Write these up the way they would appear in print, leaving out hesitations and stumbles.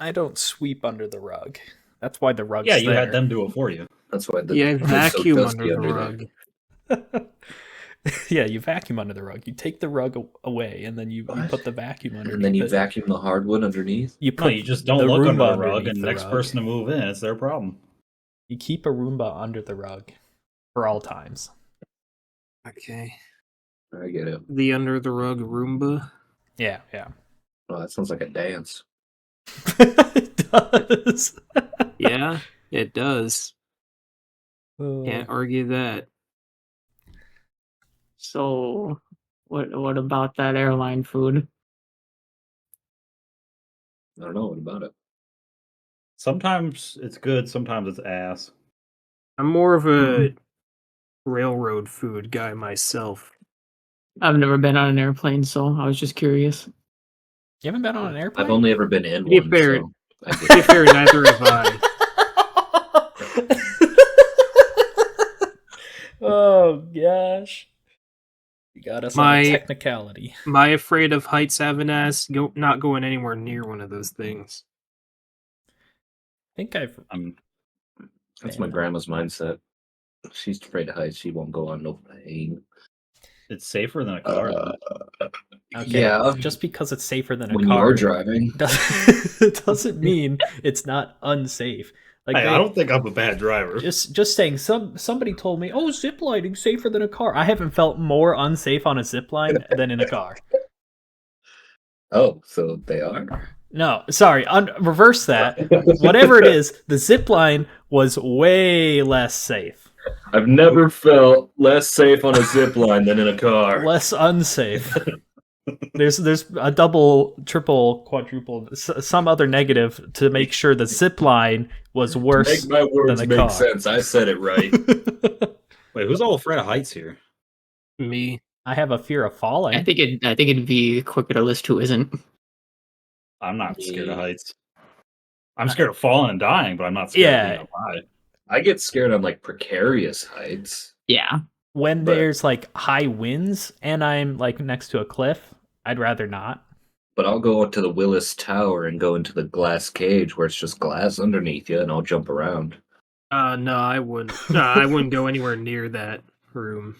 I don't sweep under the rug. That's why the rug's Yeah, you there. had them do it for you. That's why Yeah, vacuum so under the rug. Yeah, you vacuum under the rug. You take the rug away, and then you put the vacuum underneath. And then you vacuum the hardwood underneath? You No, put you just don't look under the rug, and the next rug. person to move in, it's their problem. You keep a Roomba under the rug for all times. Okay. I get it. The under the rug Roomba. Yeah. Oh, that sounds like a dance. It does. Yeah, it does. Can't argue that. So, what about that airline food? I don't know. What about it? Sometimes it's good, sometimes it's ass. I'm more of a railroad food guy myself. I've never been on an airplane, so I was just curious. You haven't been on an airplane? I've only ever been in Be one. fair, So to be fair, neither have I. Oh gosh. You got us on a technicality. My afraid of heights having ass not going anywhere near one of those things. I think that's my grandma's mindset. She's afraid of heights. She won't go on no plane. It's safer than a car, though. Okay, yeah. Just because it's safer than a when car you're driving doesn't mean it's not unsafe. Like hey, I don't think I'm a bad driver. Just saying, somebody told me, "Oh, ziplining safer than a car." I haven't felt more unsafe on a zipline than in a car. Oh, so they are? No, sorry, reverse that. Whatever it is, the zipline was way less safe. I've never felt less safe on a zipline than in a car. Less unsafe. There's a double, triple, quadruple, some other negative to make sure the zip line was worse Make my words than the make car. sense. I said it right. Wait, who's all afraid of heights here? Me. I have a fear of falling. I think it'd be quicker to list who isn't. I'm not scared of heights. I'm scared of falling and dying, but I'm not scared of being up high. I get scared on like precarious heights. Yeah. When there's like high winds and I'm like next to a cliff, I'd rather not. But I'll go to the Willis Tower and go into the glass cage where it's just glass underneath you, and I'll jump around. No, I wouldn't. No, I wouldn't go anywhere near that room.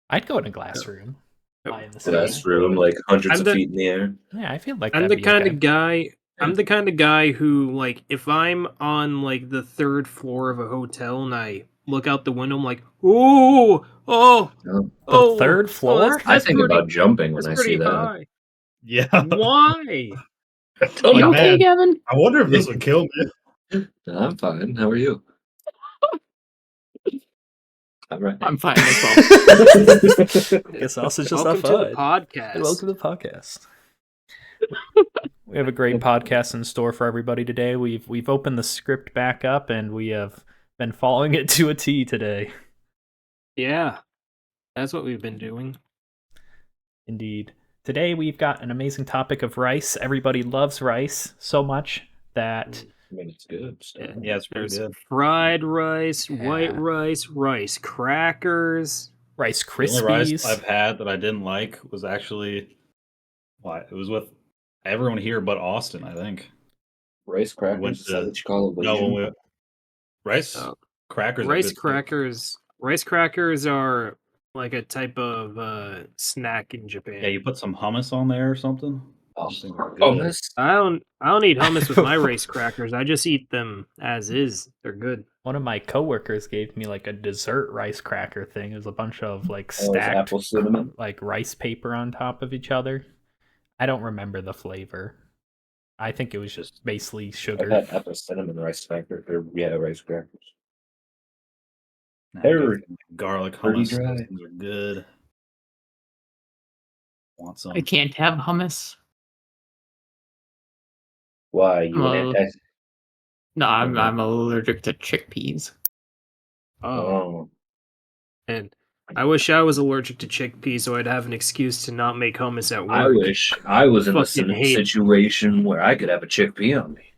I'd go in a glass room. Glass room, like hundreds of feet in the air. Yeah, I feel like I'm the kind of guy. I'm the kind of guy who, like, if I'm on like the third floor of a hotel and I look out the window, I'm like, the third floor. I think about jumping when I see that. High. Yeah. Why? You okay, Gavin? I wonder if this would kill me. No, I'm fine. How are you? All right. I'm fine as well. I guess also just Welcome to the podcast. Welcome to the podcast. We have a great podcast in store for everybody today. We've opened the script back up and we have been following it to a T today. Yeah, that's what we've been doing. Indeed. Today we've got an amazing topic of rice. Everybody loves rice so much that... I mean, it's good. Yeah, it's pretty good. Fried rice, white rice, rice crackers, Rice The only rice Krispies. I've had that I didn't like was actually... it was with everyone here but Austin, I think. Rice crackers? Is that what you call it? Rice crackers. Rice crackers are like a type of snack in Japan. Yeah, you put some hummus on there or something. Hummus? I don't eat hummus with my rice crackers. I just eat them as is. They're good. One of my coworkers gave me like a dessert rice cracker thing. It was a bunch of like stacked apple cinnamon? like rice paper on top of each other. I don't remember the flavor. I think it was just basically sugar. I've had apple cinnamon rice crackers. Rice crackers. They're garlic pretty hummus. dry. Those things are good. Want some? I can't have hummus. Why? You Well, No, I'm allergic to chickpeas. Oh. And I wish I was allergic to chickpeas so I'd have an excuse to not make hummus at work. I wish I was in a Fucking hate it. situation where I could have a chickpea on me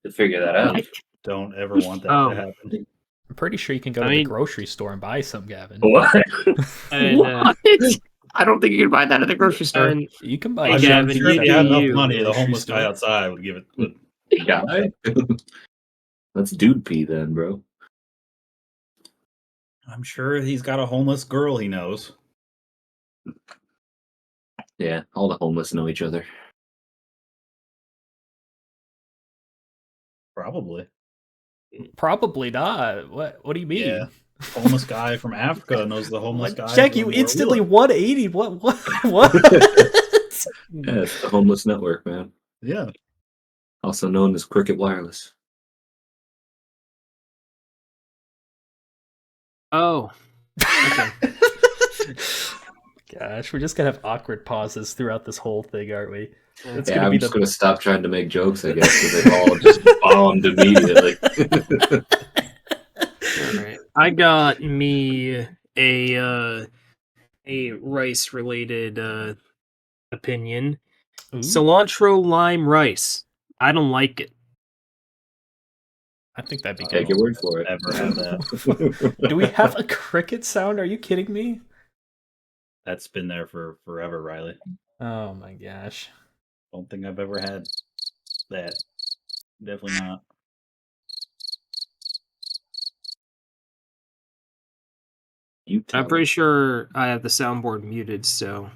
to figure that out. Don't ever want that to happen. I'm pretty sure you can go to the grocery store and buy some, Gavin. What? And, What? I don't think you can buy that at the grocery store. and You can buy Hey, I'm Gavin, sure if you you had do enough you. money, the Grocery homeless guy store. outside would Guy? That's dude pee then, bro. I'm sure he's got a homeless girl he knows. Yeah, all the homeless know each other. Probably. Probably not. What do you mean? Yeah. Homeless guy from Africa knows the homeless guy. Check, from you where we instantly live. 180. What? Yeah, it's the homeless network, man. Yeah. Also known as Cricket Wireless. Oh. Okay. Gosh, we're just gonna have awkward pauses throughout this whole thing, aren't we? It's Yeah, gonna I'm be just the gonna stop trying to make jokes, I guess, because they've all just bombed immediately. Alright. I got me a rice related opinion. Ooh, Cilantro lime rice. I don't like it. I think that'd be Take good. your word for it. Ever have that? Do we have a cricket sound? Are you kidding me? That's been there for forever, Riley. Oh my gosh. Don't think I've ever had that. Definitely not. You tell I'm pretty me. sure I have the soundboard muted, so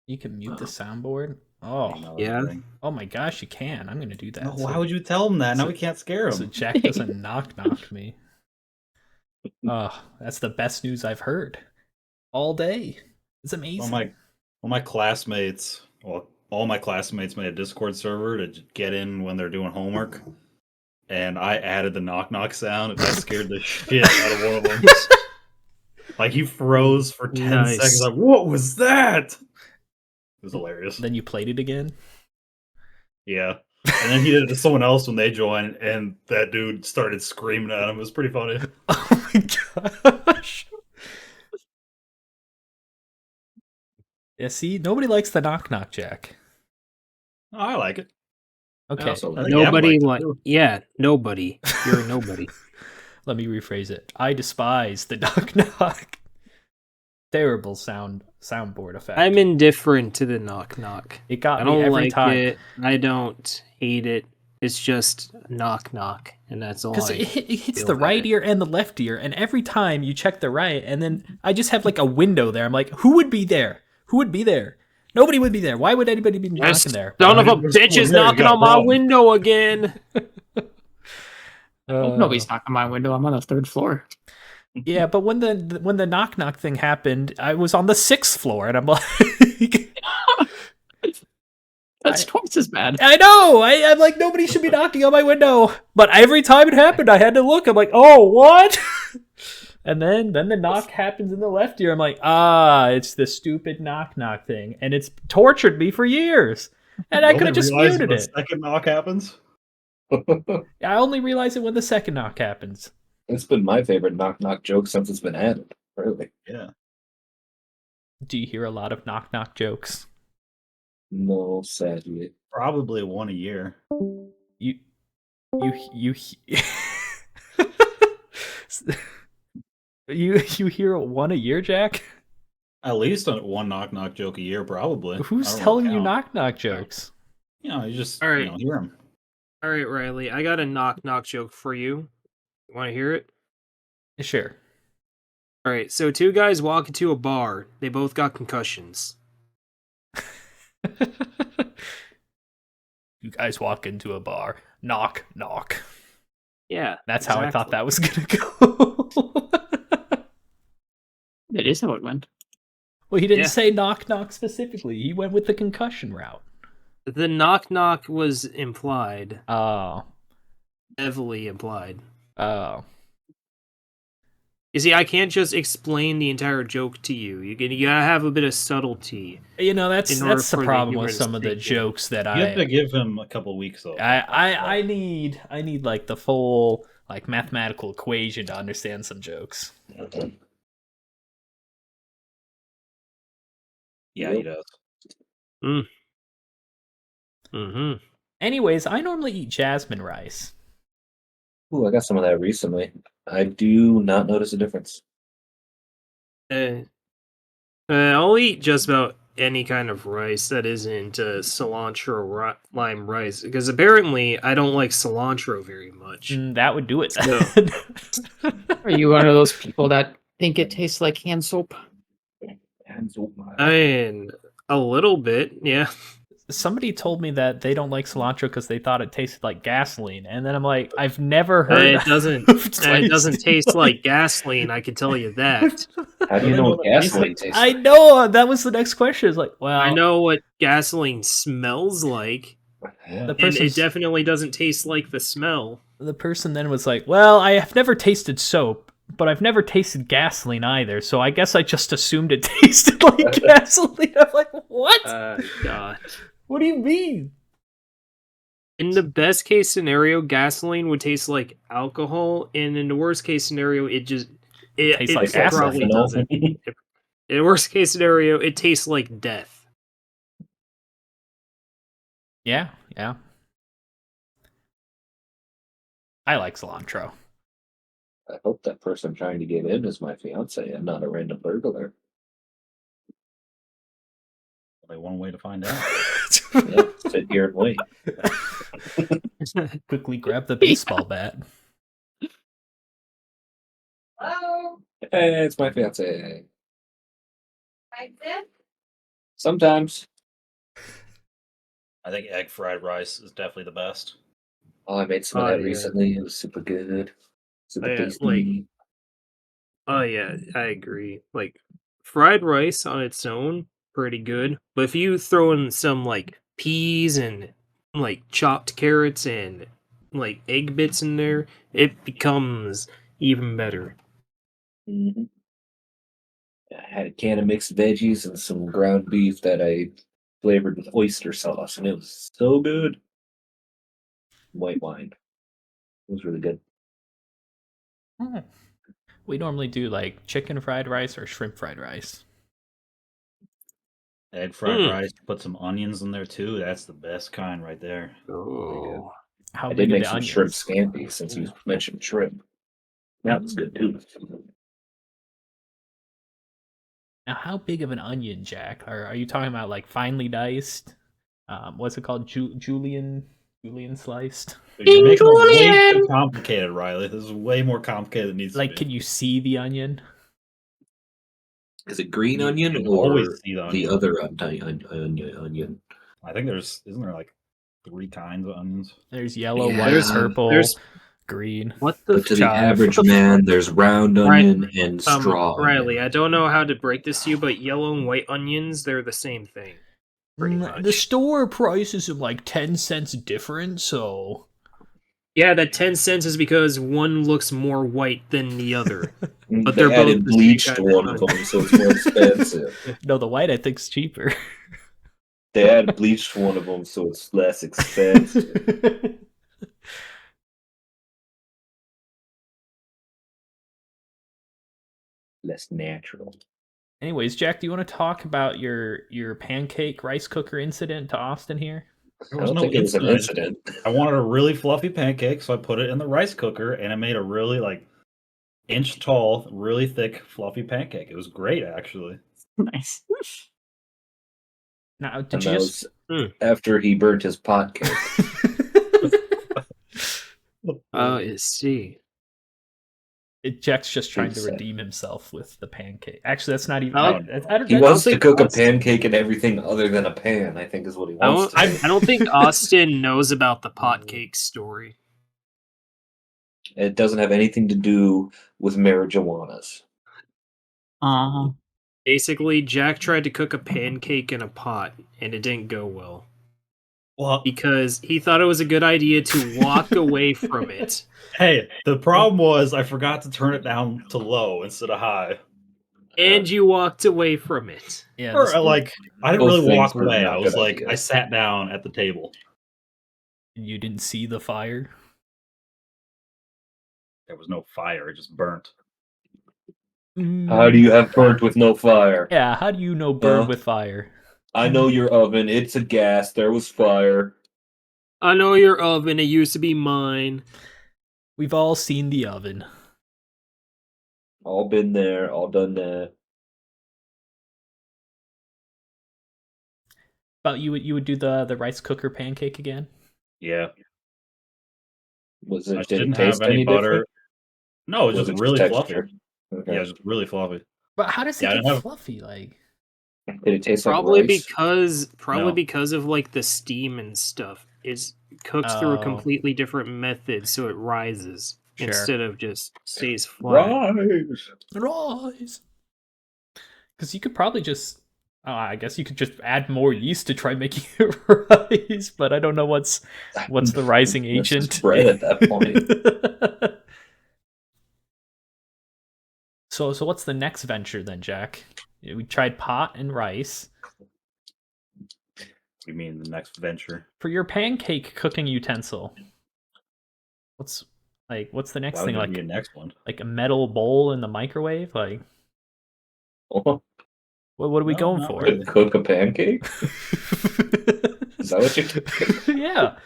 You can mute the soundboard? Oh. Yeah. Oh my gosh, you can. I'm gonna do that. No, why would you tell him that? Now so- we can't scare So him. Jack doesn't knock me. Oh, that's the best news I've heard all day. It's amazing. All my classmates, well, all my classmates made a Discord server to get in when they're doing homework. And I added the knock knock sound, and that scared the shit out of one of them. Like, he froze for 10 Nice. seconds. Like, what was that? It was hilarious. Then you played it again? Yeah. And then he did it to someone else when they joined, and that dude started screaming at him. It was pretty funny. Oh my gosh. Yeah, see, nobody likes the knock knock, Jack. Oh, I like it. Okay, also I think nobody Gab like liked it, too. yeah, nobody. You're a nobody. let me rephrase it. I despise the knock knock. Terrible soundboard effect. I'm indifferent to the knock knock. It got I me don't every like time. it. I don't hate it. It's just knock knock, and that's all. Because I it hits feel the about right it. ear and the left ear, and every time you check the right, and then I just have like a window there. I'm like, who would be there? Who would be there? Nobody would be there. Why would anybody be This knocking there? son of a There's bitch someone is there, you knocking got a on my problem. window again. Nobody's knocking on my window. I'm on the 3rd floor. Yeah, but when the knock knock thing happened, I was on the 6th floor, and I'm like, That's twice as bad. I know. I'm like, nobody should be knocking on my window. But every time it happened, I had to look. I'm like, oh, what? And then the knock happens in the left ear. I'm like, it's the stupid knock knock thing, and it's tortured me for years. And I You could have only just realize muted when it. the second knock happens? I only realize it when the second knock happens. It's been my favorite knock knock joke since it's been added. Really. Yeah. Do you hear a lot of knock knock jokes? No, sadly. Probably one a year. You you hear one a year, Jack? At least one knock knock joke a year, probably. Who's I don't telling really you count. knock knock jokes? You know, you just All right. you know, hear them. All right, Riley, I got a knock knock joke for you. You want to hear it? Sure. All right, so 2 guys walk into a bar. They both got concussions. You guys walk into a bar. Knock, knock. Yeah, That's how I thought exactly. that was gonna go. It is how it went. Well, he didn't Yeah. say knock, knock specifically. He went with the concussion route. The knock knock was implied, Oh. heavily implied. Oh. You see, I can't just explain the entire joke to you. You gotta have a bit of subtlety. You know, that's In order the for the problem humor with to some of the sink in. jokes that You have to I give him a couple weeks though. need like the full like mathematical equation to understand some jokes. Yeah, he does. Mm-hmm. Anyways, I normally eat jasmine rice. Ooh, I got some of that recently. I do not notice a difference. I'll eat just about any kind of rice that isn't cilantro lime rice, because apparently I don't like cilantro very much. That would do it. No. Are you one of those people that think it tastes like hand soap? I mean, a little bit, yeah. Somebody told me that they don't like cilantro because they thought it tasted like gasoline, and then I'm like, I've never heard. It doesn't taste like gasoline. I can tell you that. How do you know what gasoline tastes I like? know that was the next question. It's like, well, I know what gasoline smells like, the and it person definitely doesn't taste like the smell. the person then was like, well, I have never tasted soap, but I've never tasted gasoline either, so I guess I just assumed it tasted like gasoline. I'm like, what? God. What do you mean? In the best case scenario, gasoline would taste like alcohol, and in the worst case scenario, it tastes like probably gasoline. doesn't. In the worst case scenario, it tastes like death. Yeah. I like cilantro. I hope that person trying to get in is my fiance and not a random burglar. Only one way to find out. Yeah, sit here and wait. Quickly grab the baseball bat. Hello. Hey, it's my fiance. Sometimes. I think egg fried rice is definitely the best. Oh, I made some of Oh, that yeah. recently. It was super good. Super Yeah, tasty. Oh yeah, I agree. Like fried rice on its own, pretty good. But if you throw in some like peas and like chopped carrots and like egg bits in there, it becomes even better. Mhm. I had a can of mixed veggies and some ground beef that I flavored with oyster sauce, and it was so good. White wine. It was really good. Hmm. We normally do like chicken fried rice or shrimp fried rice. Egg fried Mm. rice, put some onions in there too. That's the best kind right there. Oh, How I big did are make the some shrimp onions? scampi since you mentioned shrimp. That was good too. Now, how big of an onion, Jack? Are you talking about like finely diced? What's it called? Julian sliced? You're making it way too complicated, Riley. This is way more complicated than it needs Like, to be. can you see the onion? Is it green You onion can or always see the the onion. other onion? I think isn't there like 3 kinds of onions? There's yellow, Yeah. white, purple, there's- green. what the But to the Chive. average What the man, there's round onion and straw Riley, onion. I don't know how to break this to you, but yellow and white onions, they're the same thing. Pretty much. The store price is like 10 cents different, so Yeah, that 10 cents is because one looks more white than the other. But They they're both added the same bleach to kind of one of them, so it's more expensive. no, the white I think's cheaper. They added bleach to one of them, so it's less expensive. Less natural. Anyways, Jack, do you want to talk about your pancake rice cooker incident to Austin here? There I was don't no think it was an incident. incident. I wanted a really fluffy pancake, so I put it in the rice cooker, and it made a really like inch tall, really thick, fluffy pancake. It was great, actually. Nice. Now, And did you that just? was after he burnt his pot cake. Oh, I see. Jack's just trying to Exactly. redeem himself with the pancake. Actually, that's not even. I'll- He wants to think cook a Austin- pancake and everything other than a pan, I think is what he I wants don't, to do. I don't think Austin knows about the pot cake story. It doesn't have anything to do with marijuanas. Uh-huh. Basically, Jack tried to cook a pancake in a pot, and it didn't go well. Well, Because he thought it was a good idea to walk away from it. hey, the problem was I forgot to turn it down to low instead of high. And you walked away from it. Yeah, Or this- like I didn't Both really things walk were away. not I was good like ideas. I sat down at the table. you didn't see the fire. There was no fire; it just burnt. How do you have burnt with no fire? Yeah, how do you know burn Huh? with fire? I know your oven. It's a gas. There was fire. I know your oven, it used to be mine. We've all seen the oven. All been there. All done that. But you would do the rice cooker pancake again? Yeah. Was I it? Did it shouldn't have taste any butter. different? No, it was Was just it really fluffy. texture? Okay. Yeah, just really fluffy. But how does it Yeah, I get didn't have- fluffy? Like, Did it taste Probably like rice? No. because of like the steam and stuff. It's cooked through a Oh. completely different method, so it rises Sure. instead of just stays flat. Rice. rise. Because you could probably just, I guess you could just add more yeast to try making it rise. But I don't know what's the rising That's agent. just bread at that point. So what's the next venture then, Jack? We tried pot and rice. You mean the next venture? For your pancake cooking utensil, what's the next Why thing? would there Like be a next one? a metal bowl in the microwave? Like, Oh, what are we No, going not for? really. to cook a pancake? Is that what you're Yeah,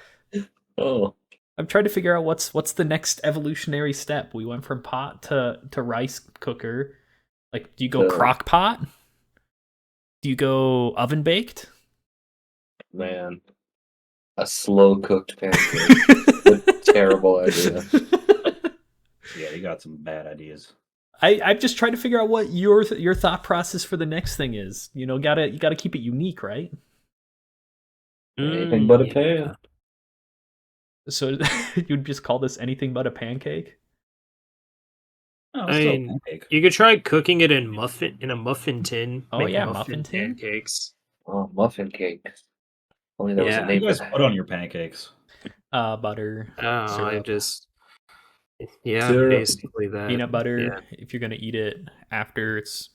Oh, I'm trying to figure out what's the next evolutionary step. We went from pot to rice cooker. Like, do you go The- crock pot? Do you go oven baked? man. A slow cooked pancake. Terrible idea. Yeah, you got some bad ideas. I'm just trying to figure out what your thought process for the next thing is. You know, you gotta keep it unique, right? Anything but a Yeah. pan. So you'd just call this anything but a pancake? No, I it's still a mean, pancake. you could try cooking it in a muffin tin. Oh, make yeah, muffin tin? pancakes. Oh, muffin cake. Only there was a Yeah. What do name you for guys that. put on your pancakes? Butter, Oh, I syrup, just Syrup. basically that. peanut butter. Yeah. If you're gonna eat it after it's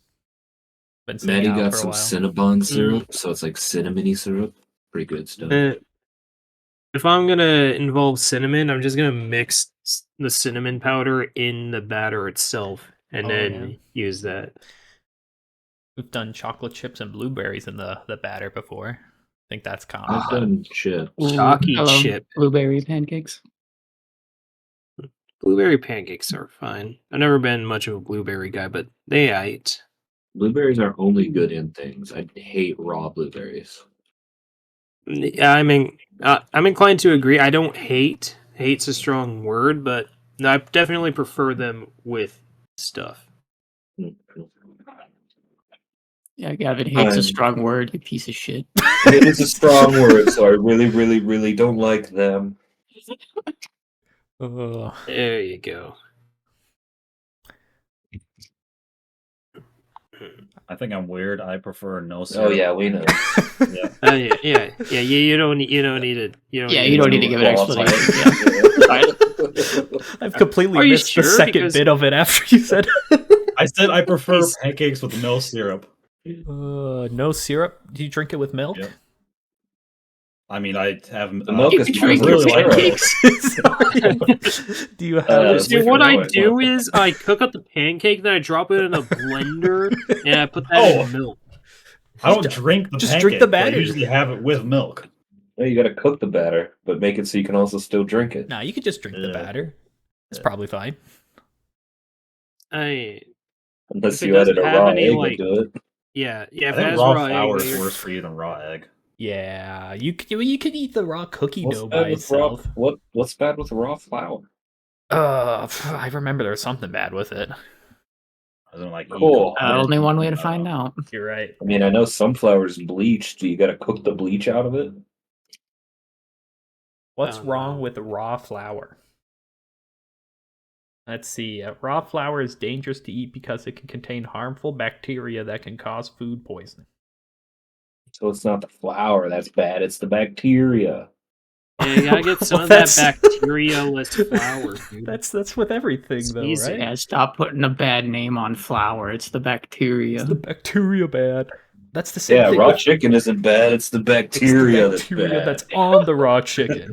been staying Maddie out got for a some while. Cinnabon syrup, so it's like cinnamony syrup. Pretty good stuff. If I'm gonna involve cinnamon, I'm just gonna mix the cinnamon powder in the batter itself, and Oh, then yeah. use that. We've done chocolate chips and blueberries in the batter before. I think that's common. I've done chips. Ooh, Chalky I love chip. blueberry pancakes. Blueberry pancakes are fine. I've never been much of a blueberry guy, but they ate. Blueberries are only good in things. I hate raw blueberries. I'm inclined to agree. I don't hate. Hate's a strong word, but I definitely prefer them with stuff. Yeah, Gavin hates a I'm- strong word, you piece of shit. It is a strong word, so I really, really, really don't like them. Ugh. There you go. I think I'm weird. I prefer no syrup. Oh yeah, we know. Yeah. You don't need it. Yeah, you don't need to give an Qualify explanation. it. I've completely Are you missed the sure? second Because- bit of it after you said I said I prefer He's- pancakes with no syrup. no syrup. Do you drink it with milk? Yep. I mean, I have The milk You is can really drink your like milk. pancakes. Do you have Uh, See, with what I annoying. do is I cook up the pancake, then I drop it in a blender, and I put that Oh. in milk. I don't drink the just pancake. drink the but I batter. usually have it with milk. No, you gotta cook the batter, but make it so you can also still drink it. Nah, you could just drink the Yeah. batter. It's Yeah. probably fine. I Unless If it you added a doesn't have raw any, egg like- into it. yeah. I If it think has raw raw flour egg, is layer- worse for you than raw egg. Yeah, you can eat the raw cookie What's dough bad by with raw? itself. What's bad with raw flour? I remember there was something bad with it. I don't like Cool. Only one way to find out. You're right. I mean, I know sunflower's bleached. Do you gotta cook the bleach out of it? What's Oh, wrong no. with raw flour? Let's see. Raw flour is dangerous to eat because it can contain harmful bacteria that can cause food poisoning. So it's not the flour that's bad; it's the bacteria. Yeah, you gotta get some Well, of that that's- bacteria-less flour, dude. That's with everything It's though, easy. right? Yeah, stop putting a bad name on flour. It's the bacteria. It's the bacteria bad. That's the same Yeah, thing raw with chicken isn't bad; it's the it's the bacteria, bacteria that's that's bad. on the raw chicken.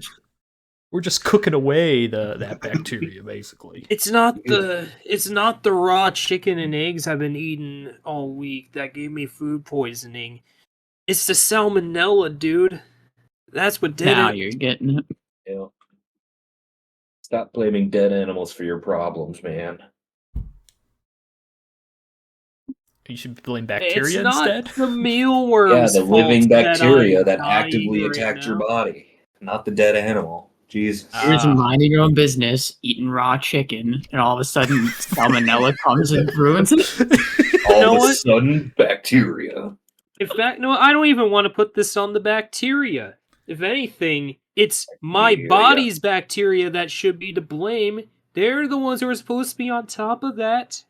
We're just cooking away that bacteria, basically. It's not the raw chicken and eggs I've been eating all week that gave me food poisoning. It's the salmonella, dude. That's what did Now it. you're getting it. Yeah. Stop blaming dead animals for your problems, man. You should blame It's bacteria not instead. the mealworms. Yeah, the living bacteria that that I'm actively dying right attacked your now. body, not the dead animal. Jesus. You're just Ah. minding your own business, eating raw chicken, and all of a sudden salmonella comes and ruins it. All know of a what? sudden, bacteria. In fact, no, I don't even want to put this on the bacteria. If anything, it's my Bacteria. body's bacteria that should be to blame. They're the ones who are supposed to be on top of that.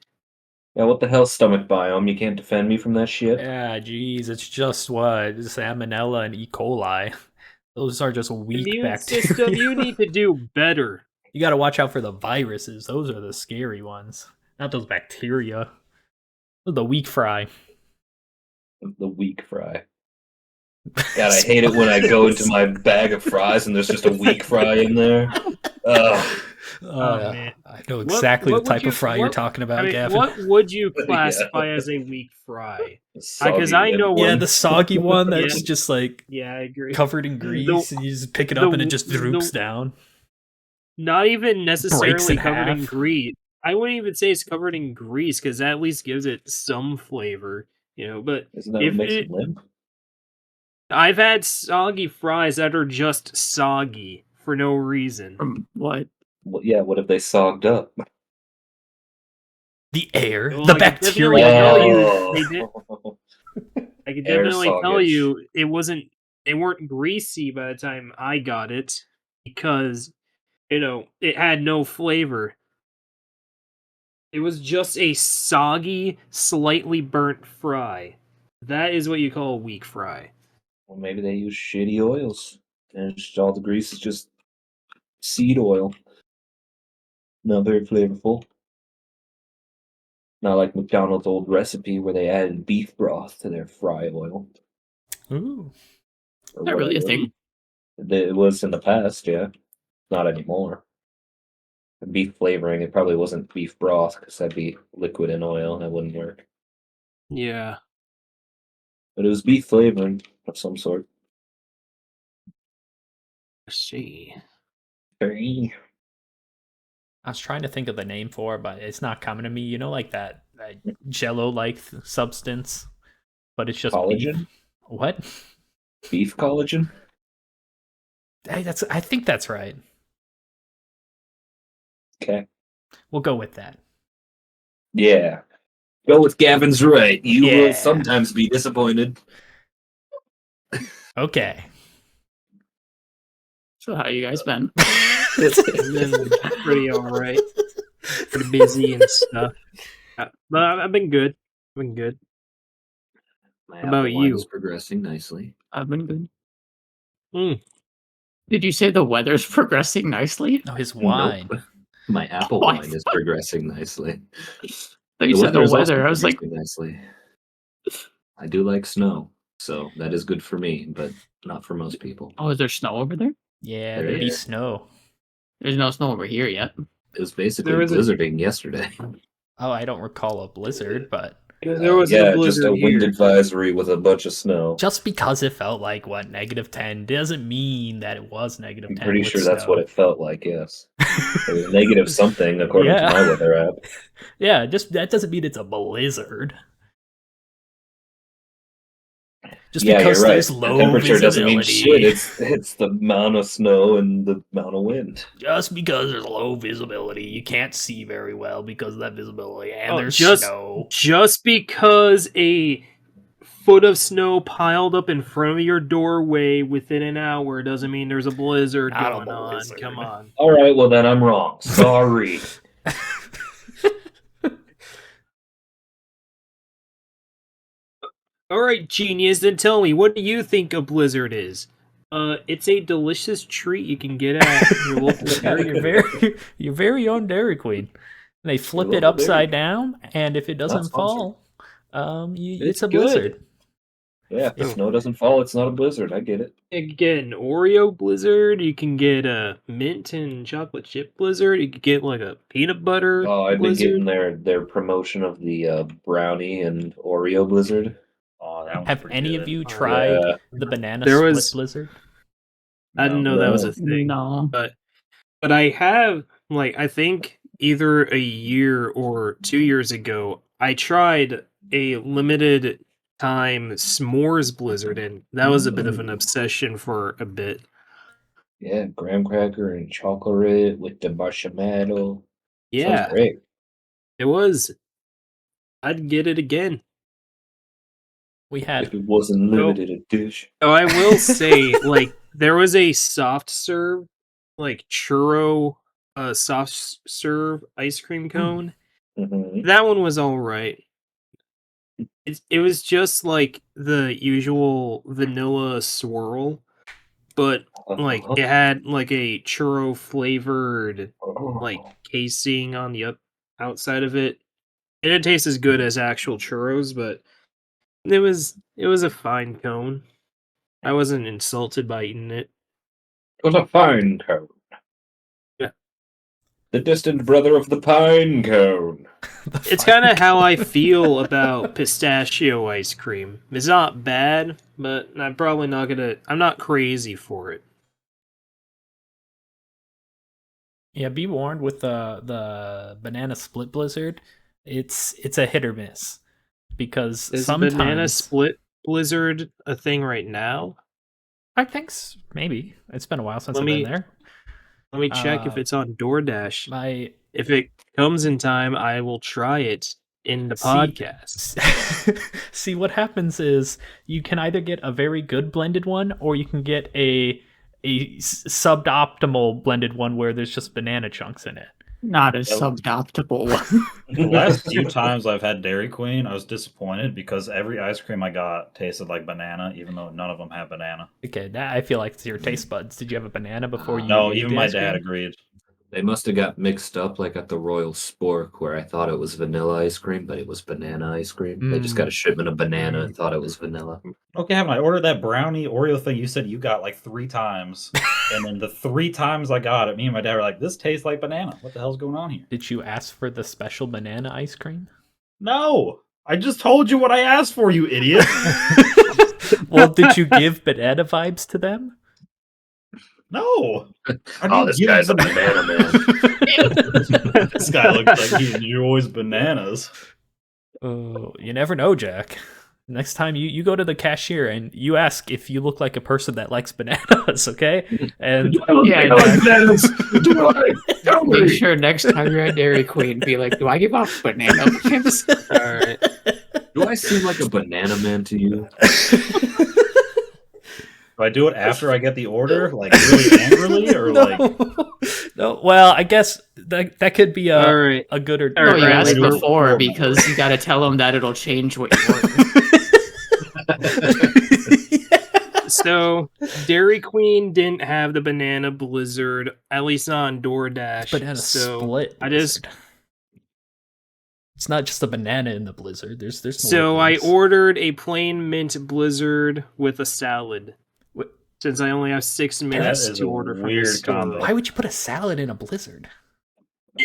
Yeah, what the hell, stomach biome? You can't defend me from that shit? Yeah, geez, it's just what? Salmonella and E. coli. Those are just weak Immune bacteria. system, you need to do better. You gotta watch out for the viruses. Those are the scary ones. Not those bacteria. The weak fry. The weak fry. God, I hate it when I go into my bag of fries and there's just a weak fry in there. Ugh. Oh, yeah. man. I know exactly what the would type you- of fry you're what- talking about, I mean, Gavin. what would you Yeah. classify as a weak fry? Soggy Because I know limp Yeah, one. the soggy one that's Yeah. just like Yeah, I agree. covered in grease, and you just pick it up and it just droops down. Not even necessarily in covered in half. grease. I wouldn't even say it's covered in grease because that at least gives it some flavor, But Isn't that if what makes it- it limp? I've had soggy fries that are just soggy for no reason. From what? Well, yeah, what if they sogged up? The air, Well, the I can definitely bacteria. tell you Oh. I can Air definitely tell soggish. you they weren't greasy by the time I got it because it had no flavor. It was just a soggy, slightly burnt fry. That is what you call a weak fry. Well, maybe they use shitty oils. And all the grease is just seed oil. Not very flavorful. Not like McDonald's old recipe where they added beef broth to their fry oil. Ooh. Or Is that really a whatever. thing? It was in the past, yeah. Not anymore. Beef flavoring, it probably wasn't beef broth because that'd be liquid in oil. That wouldn't work. Yeah. But it was beef flavoring of some sort. Let's see. Hey. I was trying to think of the name for it, but it's not coming to me. You know, like that jello-like substance, but it's just Collagen? beef. What? Beef collagen? Hey, I think that's right. Okay. We'll go with that. Yeah. Go with Gavin's right. You Yeah. will sometimes be disappointed. Okay. So how you guys been? Been pretty alright. Pretty busy and stuff. But I've been good. My How about apple wine you? is progressing nicely. I've been good. Mm. Did you say the weather's progressing nicely? No, his wine. Nope. My apple Oh, I wine is progressing nicely. thought you said the is also weather. I was like, progressing nicely. I do like snow, so that is good for me, but not for most people. oh, is there snow over there? Yeah, There there'd be is. snow. There's no snow over here yet. It was basically There is a- blizzarding yesterday. Oh, I don't recall a blizzard, but There was yeah, a blizzard just a wind here. advisory with a bunch of snow. just because it felt like what -10 doesn't mean that it was -10. I'm pretty with sure that's snow. what it felt like, yes. It was negative something according Yeah. to my weather app. Yeah, just that doesn't mean it's a blizzard. Just Yeah, because you're right. there's The low temperature doesn't mean visibility. shit. It's the amount of snow and the amount of wind. Just because there's low visibility, you can't see very well because of that visibility, and Oh, there's just- snow. Just because a foot of snow piled up in front of your doorway within an hour doesn't mean there's a blizzard Not a going on. blizzard. Come on. All right, well then I'm wrong. Sorry. All right, genius. Then tell me, what do you think a blizzard is? It's a delicious treat you can get at your local Dairy Queen. your very own Dairy Queen. They flip Your it local Dairy upside down, and if it doesn't sponsored. fall, It's it's a good. blizzard. Yeah, if the snow doesn't fall, it's not a blizzard. I get it. You can get an Oreo blizzard. You can get a mint and chocolate chip blizzard. You could get like a peanut butter Oh, I've been blizzard. getting their promotion of the brownie and Oreo blizzard. Oh, that one's Have pretty any good. of you tried Yeah. the banana There split was- blizzard? I didn't know that was No. a thing. No. But I have, I think either a year or 2 years ago, I tried a limited time s'mores blizzard, and that was a bit of an obsession for a bit. Yeah, graham cracker and chocolate with the marshmallow. Yeah, Sounds great. it was. I'd get it again. We had If it wasn't limited edition. Oh, I will say, like, there was a soft serve, like churro, serve ice cream cone. Mhm. That one was all right. It was just like the usual vanilla swirl, but like Uh-huh. it had like a churro flavored like Oh. casing on the outside of it. It didn't taste as good as actual churros, but it was a fine cone. I wasn't insulted by eating it. It was a fine cone. Yeah. The distant brother of the pine cone. It's kind of how I feel about pistachio ice cream. It's not bad, but I'm probably not gonna. I'm not crazy for it. Yeah, be warned with the banana split blizzard. It's a hit or miss because Is sometimes banana split blizzard a thing right now? I think maybe it's been a while since Let I've me- been there. Let me check if it's on DoorDash. My If it comes in time, I will try it in the See- podcast. see what happens is you can either get a very good blended one or you can get a suboptimal blended one where there's just banana chunks in it. Not a suboptimal one. The last few times I've had Dairy Queen, I was disappointed because every ice cream I got tasted like banana, even though none of them have banana. Okay, that I feel like it's your taste buds. Did you have a banana before you? No, ate even the my ice dad cream? agreed. They must have got mixed up like at the Royal Spork where I thought it was vanilla ice cream, but it was banana ice cream. They just got a shipment of banana and thought it was vanilla. Okay, haven't I ordered that brownie Oreo thing you said you got like 3 times? And then the 3 times I got it, me and my dad were like, this tastes like banana. What the hell's going on here? Did you ask for the special banana ice cream? No! I just told you what I asked for, you idiot! Well, did you give banana vibes to them? No! How do Oh, you this give guy's a them- banana man. This guy looks like he enjoys bananas. Oh, you never know, Jack. Next time you go to the cashier and you ask if you look like a person that likes bananas, okay? And Yeah, bananas. Do I? Tell Make me. sure next time you're at Dairy Queen, be like, do I give off banana vibes? Alright. Do I seem like a banana man to you? Do I do it after I get the order? Like really angrily? Or like no. Well, I guess that could be Alright. a good or All No, right, you right, asked right. before because you got to tell them that it'll change what you order. So, Dairy Queen didn't have the banana blizzard, at least not on DoorDash. banana so split. I just blizzard. It's not just a banana in the blizzard. There's more So I things. ordered a plain mint blizzard with a salad. What- Since I only have 6 minutes is to a order from weird the store. combo. Why would you put a salad in a blizzard?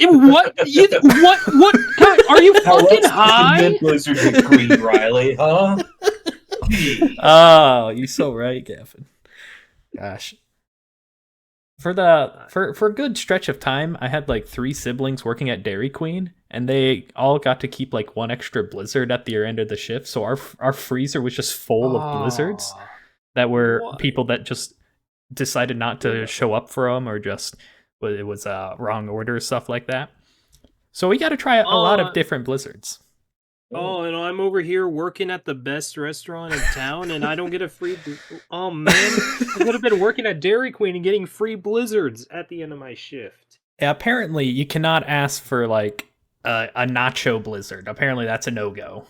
What? What? Are you fucking high? Blizzard with green, Riley, huh? Oh, you're so right, Gavin. Gosh. For a good stretch of time, I had like 3 siblings working at Dairy Queen, and they all got to keep like 1 extra blizzard at the end of the shift. So our freezer was just full of blizzards that were What? people that just decided not to show up for them, or just it was a wrong order, stuff like that. So we got to try a lot of different blizzards. Oh, and I'm over here working at the best restaurant in town, and I don't get a free. Oh man, I could have been working at Dairy Queen and getting free blizzards at the end of my shift. Yeah, apparently you cannot ask for like a nacho blizzard. Apparently that's a no-go.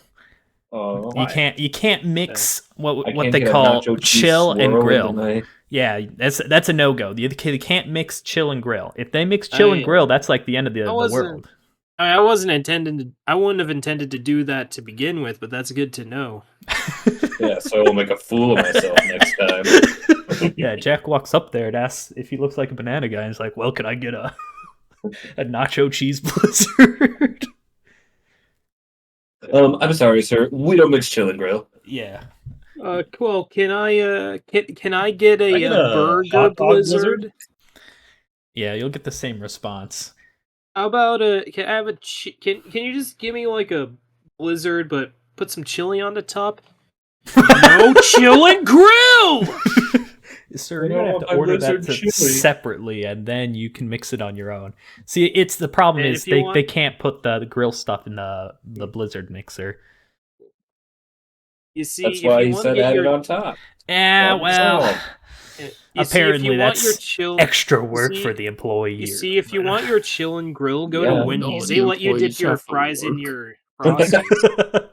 Oh, You can't mix I what can't they get a call nacho cheese chill and swirl grill. into my- Yeah, that's a no-go. They can't mix chill and grill. If they mix chill and I- grill, that's like the end of the wasn't- world. I wasn't intending to. I wouldn't have intended to do that to begin with, but that's good to know. Yeah, so I will make a fool of myself next time. Yeah, Jack walks up there and asks if he looks like a banana guy, and he's like, "Well, can I get a nacho cheese blizzard?" I'm sorry, sir. We don't mix chill and grill. Yeah. Well, can I get a, get a burger hot dog blizzard? blizzard? Yeah, you'll get the same response. How about can I have can you just give me like a blizzard but put some chili on the top. No chill and grill. Sir, you're gonna have to order that separately, and then you can mix it on your own. See, it's the problem And is if you want- they can't put the grill stuff in the Blizzard mixer. You see, That's if why you he want said to get add your it on top. Yeah, Problem well, solved. you see, apparently if you want that's your chill, extra work see- for the employee. You see, if you want your chill and grill, go Yeah. to No, Wendy's. the They let you dip employees your have to fries in work. your frosties.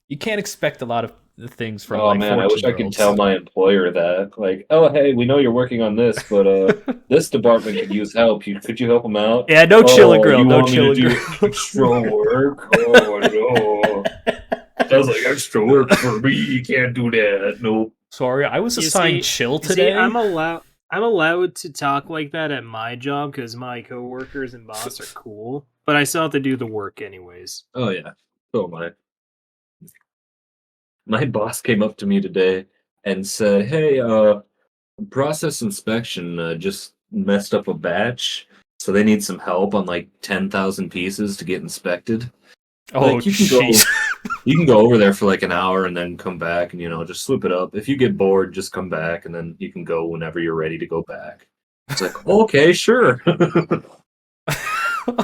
You can't expect a lot of the things from Oh like man, I wish I could 14-year-olds. tell my employer that. Like, oh hey, we know you're working on this, but this department could use help. Could you help them out? Yeah, no chill and grill. You No want me chill to and do grill. extra work? Oh no. Sounds like extra work for me. You can't do that. Nope. Sorry, I was You assigned see- chill You today. see, I'm allowed to talk like that at my job because my coworkers and boss are cool, but I still have to do the work anyways. Oh yeah. So am I. My boss came up to me today and said, "Hey, process inspection just messed up a batch, so they need some help on like 10,000 pieces to get inspected. Oh, Like, you can go- jeez. You can go over there for like an hour and then come back and just swoop it up. If you get bored, just come back and then you can go whenever you're ready to go back." It's like, okay, sure.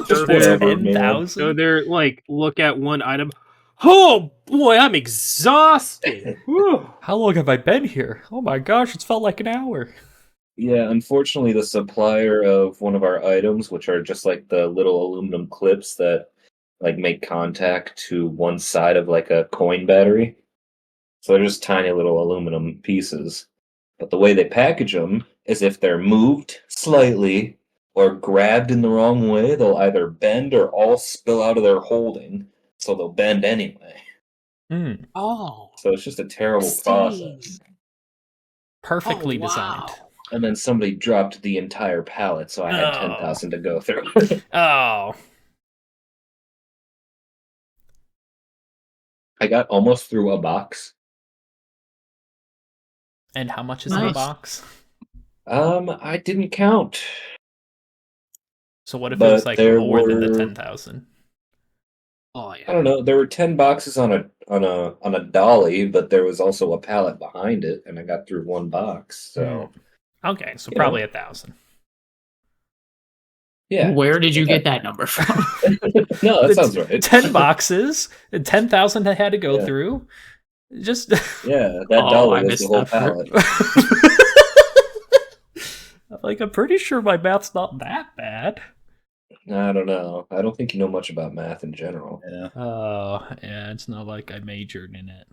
Just whatever, man. 10,000? So they're like, look at one item. Oh boy, I'm exhausted. Whew. How long have I been here? Oh my gosh, it's felt like an hour. Yeah, unfortunately, the supplier of one of our items, which are just like the little aluminum clips that like make contact to one side of like a coin battery. So they're just tiny little aluminum pieces. But the way they package them is if they're moved slightly or grabbed in the wrong way, they'll either bend or all spill out of their holding. So they'll bend anyway. Mm, Oh, So it's just a terrible process. perfectly wow. designed. And then somebody dropped the entire pallet, so I had Oh. 10,000 to go through. Oh. I got almost through a box. And how much is in the Nice. box? I didn't count. So what if it was But like there more than the were- 10,000? Oh I yeah. don't know. There were 10 boxes on a dolly, but there was also a pallet behind it, and I got through one box. So Okay, so You probably know. 1,000. yeah, Where did you get that number from? no, that The sounds right. 10 boxes, and 10,000 I had to go Yeah. through. Just Yeah, that Oh, dolly I was missed the whole that part. pallet. like, I'm pretty sure my math's not that bad. I don't know. I don't think you know much about math in general. Yeah. Oh, yeah, it's not like I majored in it.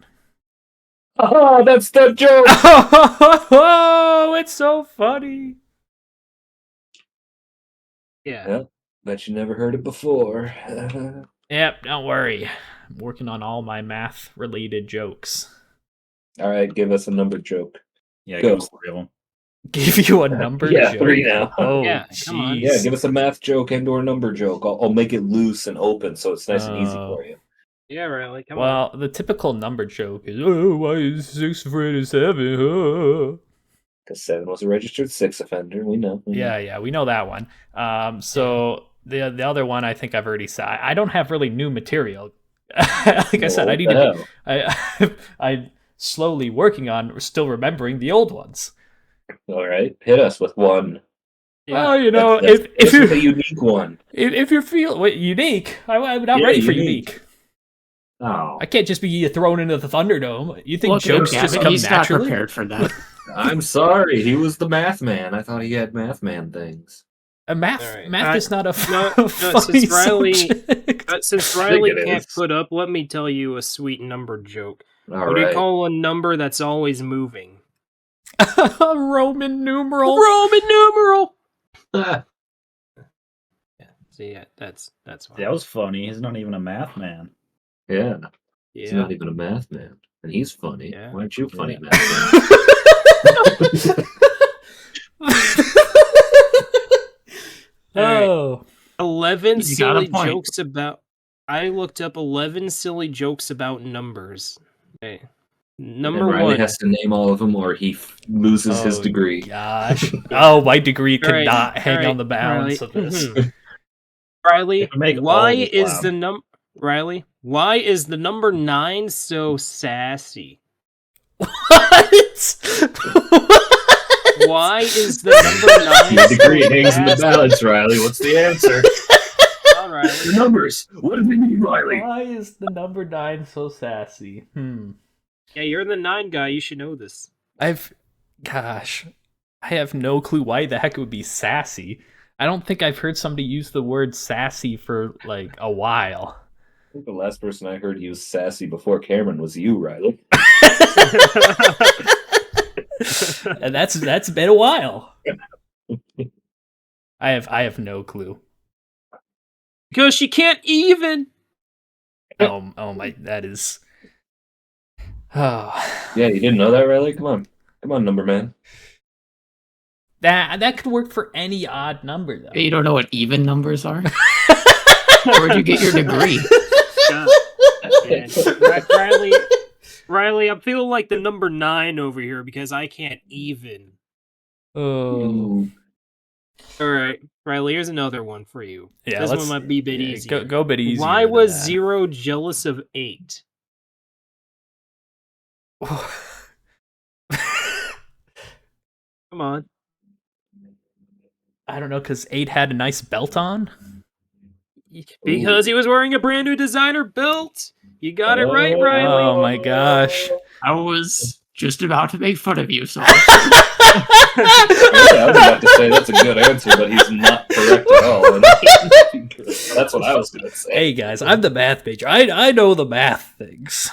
Oh, that's the joke. Oh, it's so funny. Yeah. Yep, bet you never heard it before. Yep, don't worry. I'm working on all my math-related jokes. All right, give us a number joke. Yeah, Go. give us 3 of them. Give you a number Yeah, joke? 3 now. Oh, Yeah, come on. jeez. Yeah, give us a math joke and or number joke. I'll make it loose and open so it's nice and easy Oh. for you. Yeah, Riley, come on. Well, the typical number joke is, oh, why is 6 afraid of 7? Oh. Because 7 was a registered 6 offender. We know. Yeah, we know that one. So the other one, I think I've already said. I don't have really new material. Like I said, I need to be. I'm slowly working on still remembering the old ones. All right, hit us with one. Well, you know, That's if a you unique one. if you feel unique, I'm not Yeah, ready for unique. unique. Oh, I can't just be thrown into the Thunderdome. You think Look at jokes him, just Gavin. come He's not naturally? prepared for that. I'm sorry. He was the math man. I thought he had math man things. Math All right. math is not a no, funny since Riley- subject. Since I think Riley it can't is. put up, let me tell you a sweet number joke. All What do you right. call a number that's always moving? Roman numeral. Roman numeral. Ah, So yeah, that's fine. That was funny. He's not even a math man. yeah, he's Yeah. not even a math man, and he's funny. Yeah. Why aren't you funny, Yeah. math man? Oh, 11 You got a silly point. jokes about. I looked up 11 silly jokes about numbers. Okay. Number And Riley one. has to name all of them, or he loses his Oh, degree. gosh. Oh, my degree could Alright, not hang alright, on the balance Riley. of this. Riley, Make why all of is them. the Riley, Why is the number 9 so sassy? What? Why is the number 9 Your so degree hangs in the sassy? balance, Riley. What's the answer? All right. The numbers. What do they mean, Riley? Why is the number 9 so sassy? Yeah, you're the 9 guy. You should know this. Gosh, I have no clue why the heck it would be sassy. I don't think I've heard somebody use the word sassy for like a while. I think the last person I heard use sassy before Cameron was you, Riley. And that's been a while. I have no clue. Because she can't even. Oh my, that is. Oh. Yeah, you didn't know that, Riley? Come on, number man. That could work for any odd number though. You don't know what even numbers are? Where'd you get your degree? Riley, I'm feeling like the number 9 over here because I can't even. Oh. All right, Riley, here's another one for you. Yeah, this one might be a bit easier. Go a bit easier. Why than was that. 0 jealous of 8? Come on. I don't know, because 8 had a nice belt on. Because he was wearing a brand new designer belt. You got it right, Riley. Oh my gosh. I was just about to make fun of you, so Yeah, I was about to say that's a good answer, but he's not correct at all. That's what I was going to say. Hey guys, I'm the math major. I know the math things.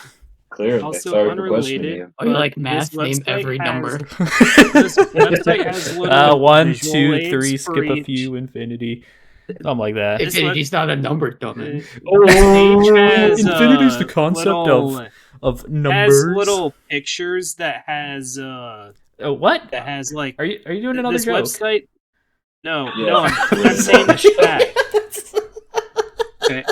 Clearly, Also sorry for questioning unrelated. you. oh, you like This math? Name website every has- number. This website has little 1, visual 2, aids 3, for skip a each. few, infinity. Something like that. This Infinity's not a number, dumbass. Each has, Infinity's the concept little- of has numbers. little pictures that has What? that has like Are you doing another this joke? website. No, Yeah. no, I'm saying the fact. Okay.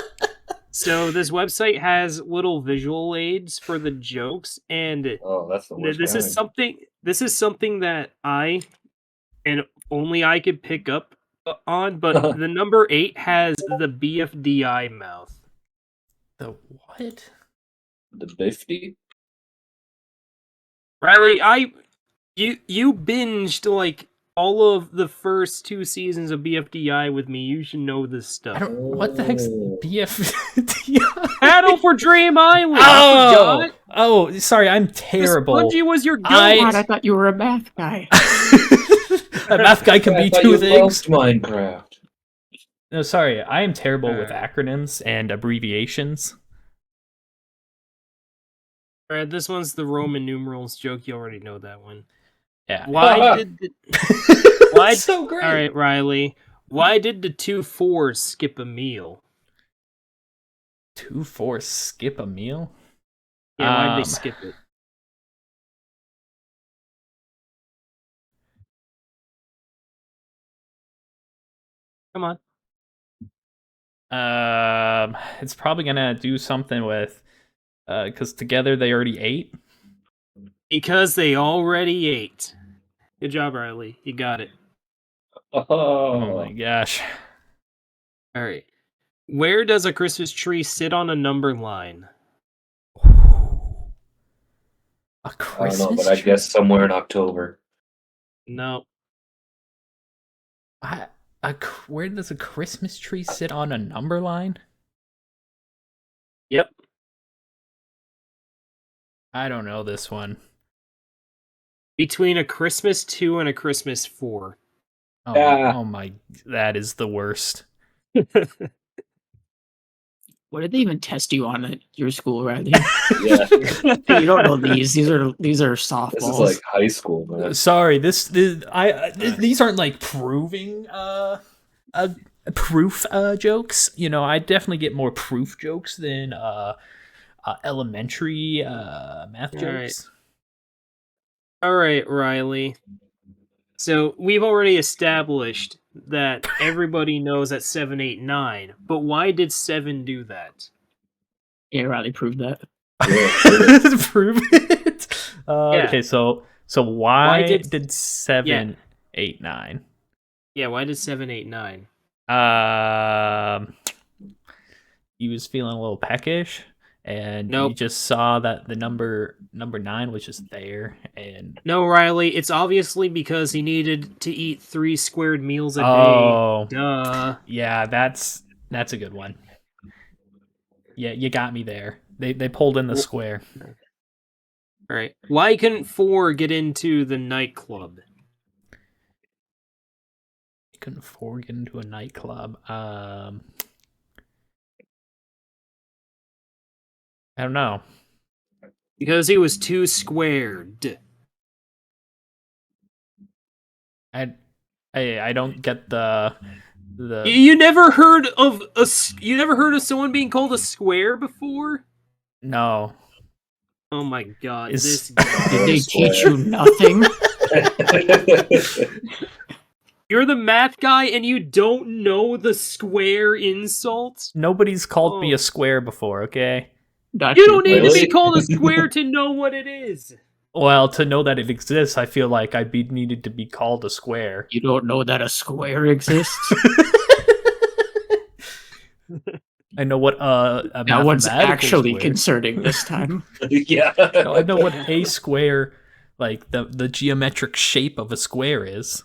So this website has little visual aids for the jokes, and Oh, that's the worst. this is something. This is something that I and only I could pick up on. But the number 8 has the BFDI mouth. The what? The Bifty? Riley, you binged like all of the first 2 seasons of BFDI with me. You should know this I stuff. don't. What the heck's Oh. BFDI? Battle for Dream Island. I Oh, forgot. oh, sorry, I'm The terrible. Spongy was your I- goat. God, I thought you were a math guy. A math guy can I be thought 2 you things. loved Minecraft. No, sorry, I am terrible with Alright. acronyms and abbreviations. All right, this one's the Roman numerals joke. You already know that one. Yeah. Why did the, why? So great. All right, Riley. Why did the 2 4s skip a meal? 2 4 skip a meal? Yeah, why did Um, they skip it? Come on. It's probably gonna do something with, because together they already ate. Because they already ate. Good job, Riley. You got it. Oh my gosh. All right. Where does a Christmas tree sit on a number line? A I don't Christmas know, but I tree? guess somewhere in October. No. Where does a Christmas tree sit on a number line? Yep. I don't know this one. Between a Christmas 2 and a Christmas 4. Oh, Yeah. oh my, that is the worst. What did they even test you on at your school, Riley? Yeah, You don't know these. These are softballs. this is like high school, man. Sorry, these aren't like proving proof jokes. You know, I definitely get more proof jokes than elementary math jokes. All right, Riley. So we've already established that everybody knows that 7, 8, 9, but why did 7 do that? Yeah, Riley proved that. Yeah, Prove it. Yeah. Okay, so why did- did 7, 8, 9? Yeah, why did 7, 8, 9? he was feeling a little peckish, and you Nope. just saw that the number 9 was just there, and No, Riley, it's obviously because he needed to eat 3 squared meals a day. oh, Duh. yeah, that's a good one. Yeah, you got me there. They pulled in the square. All right. Why couldn't 4 get into the nightclub? You couldn't afford to get into a nightclub. I don't know. Because he was too squared. I don't get the You never heard of someone being called a square before? no. Oh my god, Is- this Did guy. they teach you nothing? You're the math guy and you don't know the square insult? Nobody's called me Oh. a square before, okay? Not You don't need to Really? be called a square to know what it is. Well, to know that it exists, I feel like I'd be needed to be called a square. You don't know that a square exists? I know what a That one's mathematical actually square. concerning this time. Yeah. No, I know what a square, like the geometric shape of a square is.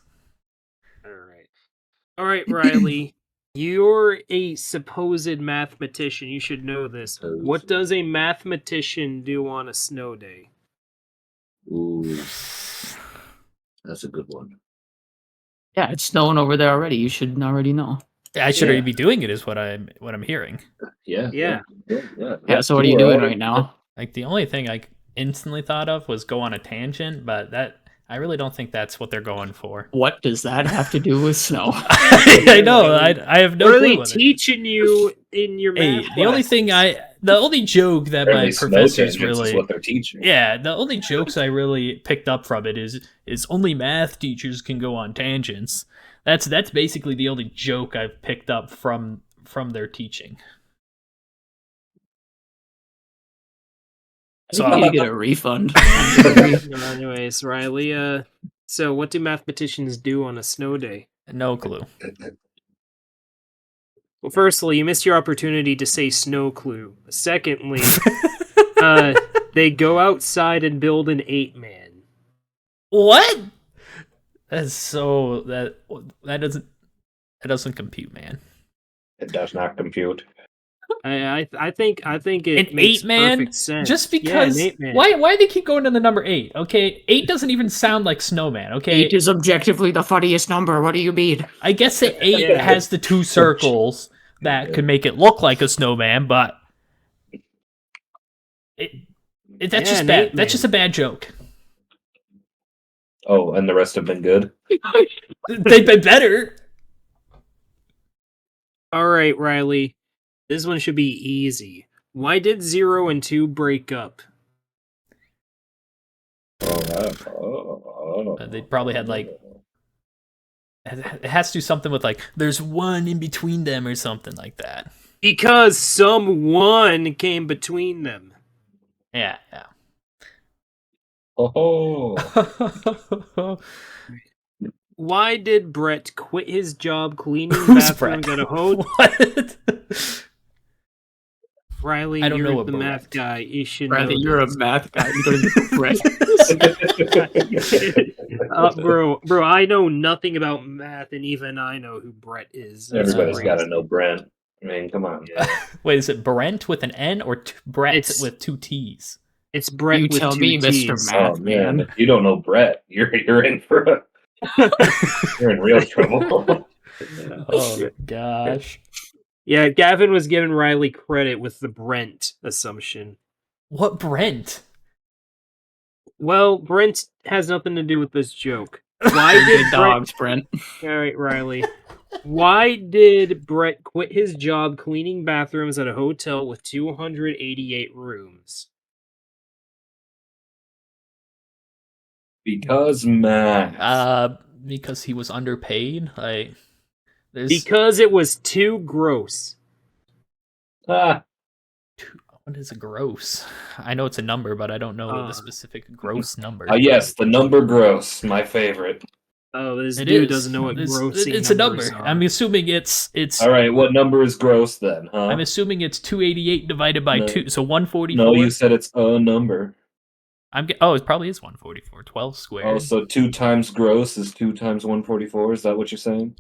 All right, Riley. You're a supposed mathematician. You should know this. What does a mathematician do on a snow day? Ooh. That's a good one. Yeah, it's snowing over there already. You should already know. I should Yeah. already be doing it, is what I'm hearing. Yeah. Yeah. Yeah, so what are you doing right now? Like the only thing I instantly thought of was go on a tangent, but that I really don't think that's what they're going for. What does that have to do with snow? I know. I have no What are clue. they What it- teaching you in your Hey, math the only thing the only joke that my Apparently snow professors tangents is really, what they're teaching. yeah, the only jokes I really picked up from it is only math teachers can go on tangents. That's basically the only joke I've picked up from their teaching. So So I need to get a refund. Anyways, Riley, so what do mathematicians do on a snow day? no clue. Well, firstly, you missed your opportunity to say snow clue. Secondly, they go outside and build an 8-man. What? That's so that doesn't compute, man. It does not compute. I think it An makes 8-man? perfect sense. Just Yeah, because an 8-man. why do they keep going to the number 8? Okay, 8 doesn't even sound like snowman. Okay, 8 is objectively the funniest number. What do you mean? I guess the 8 Yeah. has the 2 circles that could make it look like a snowman, but that's Yeah, just an bad. 8-man. That's just a bad joke. Oh, and the rest have been good? They've been better. All right, Riley. This one should be easy. Why did 0 and 2 break up? They probably had like it has to do something with like there's one in between them or something like that. Because someone came between them. Yeah. Oh. Why did Brett quit his job cleaning Who's bathrooms Brett? at a hotel? What? Riley, I don't you're know what the Brett. math guy. You should Rather, know you're a this. math guy. You don't even Bro, I know nothing about math, and even I know who Brett is. That's Everybody's crazy. got to know Brent. I mean, come on. Wait, is it Brent with an N or Brett It's- with 2 T's? It's Brett You with tell 2 me, Mr. T's. Math. Oh man, man. if you don't know Brett, you're in for you're in real trouble. Oh gosh. Yeah, Gavin was giving Riley credit with the Brent assumption. What Brent? Well, Brent has nothing to do with this joke. Why Good did Brett... dogs, Brent. All right, Riley. Why did Brett quit his job cleaning bathrooms at a hotel with 288 rooms? Because math. Because he was underpaid. Like, there's Because it was too gross. Ah, what is a gross? I know it's a number, but I don't know the specific gross number. yes, the number gross, my favorite. Oh, this It dude is. doesn't know what grossing It's a number. numbers are. I'm assuming it's. All right, what number is gross then, huh? I'm assuming it's 288 divided by No. 2, so 144. No, you said it's a number. Oh, it probably is 144. 12 squared. Oh, so 2 times gross is 2 times 144? Is that what you're saying?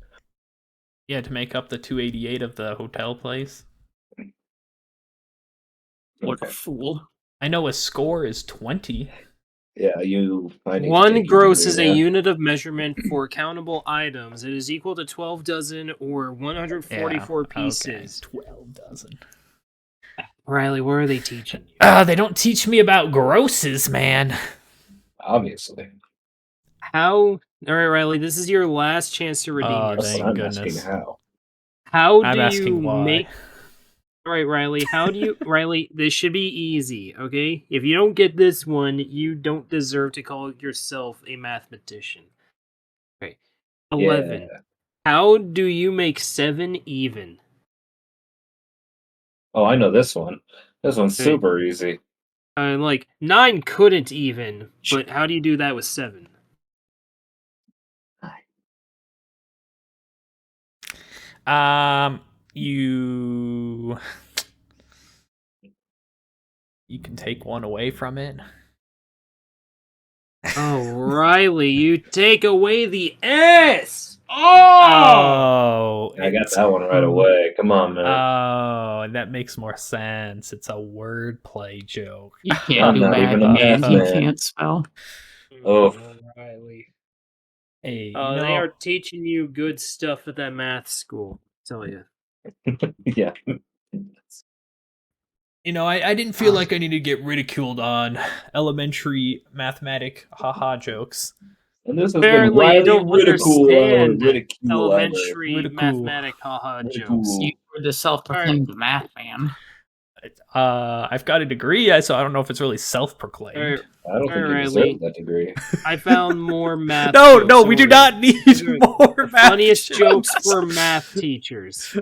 Yeah, to make up the 288 of the hotel place. What a fool. I know a score is 20. Yeah, I need to One take gross your is a degree, unit of measurement for countable items. It is equal to 12 dozen or 144 pieces. Okay, 12 dozen. Riley, what are they teaching you? They don't teach me about grosses, man. obviously. How? All right, Riley, this is your last chance to redeem Oh, That's yourself. what thank I'm goodness. asking how. How I'm do asking you why. make? All right, Riley. How do you, Riley? This should be easy, okay? If you don't get this one, you don't deserve to call yourself a mathematician. Okay. 11. Yeah. How do you make 7 even? Oh, I know this one. This one's Okay. super easy. Like 9 couldn't even, but how do you do that with 7? You can take one away from it. Oh, Riley, you take away the S. Oh, I got it's- that one right away. Come on, man. Oh, and that makes more sense. It's a wordplay joke. You I'm can't do not math even a and math you man. can't spell. Oh. Riley. Hey, They are teaching you good stuff at that math school. I tell you. Yeah. I didn't feel like I needed to get ridiculed on elementary mathematic haha jokes. And this has Apparently, been you Riley don't understand ridicule elementary Ridicule. mathematic haha jokes. Ridicule. You were the self-proclaimed math man. I've got a degree, so I don't know if it's really self-proclaimed. I don't think you Riley. deserve that degree. I found more math. No, jokes. we do Sorry. not need These are more math Funniest jokes jokes. for math teachers.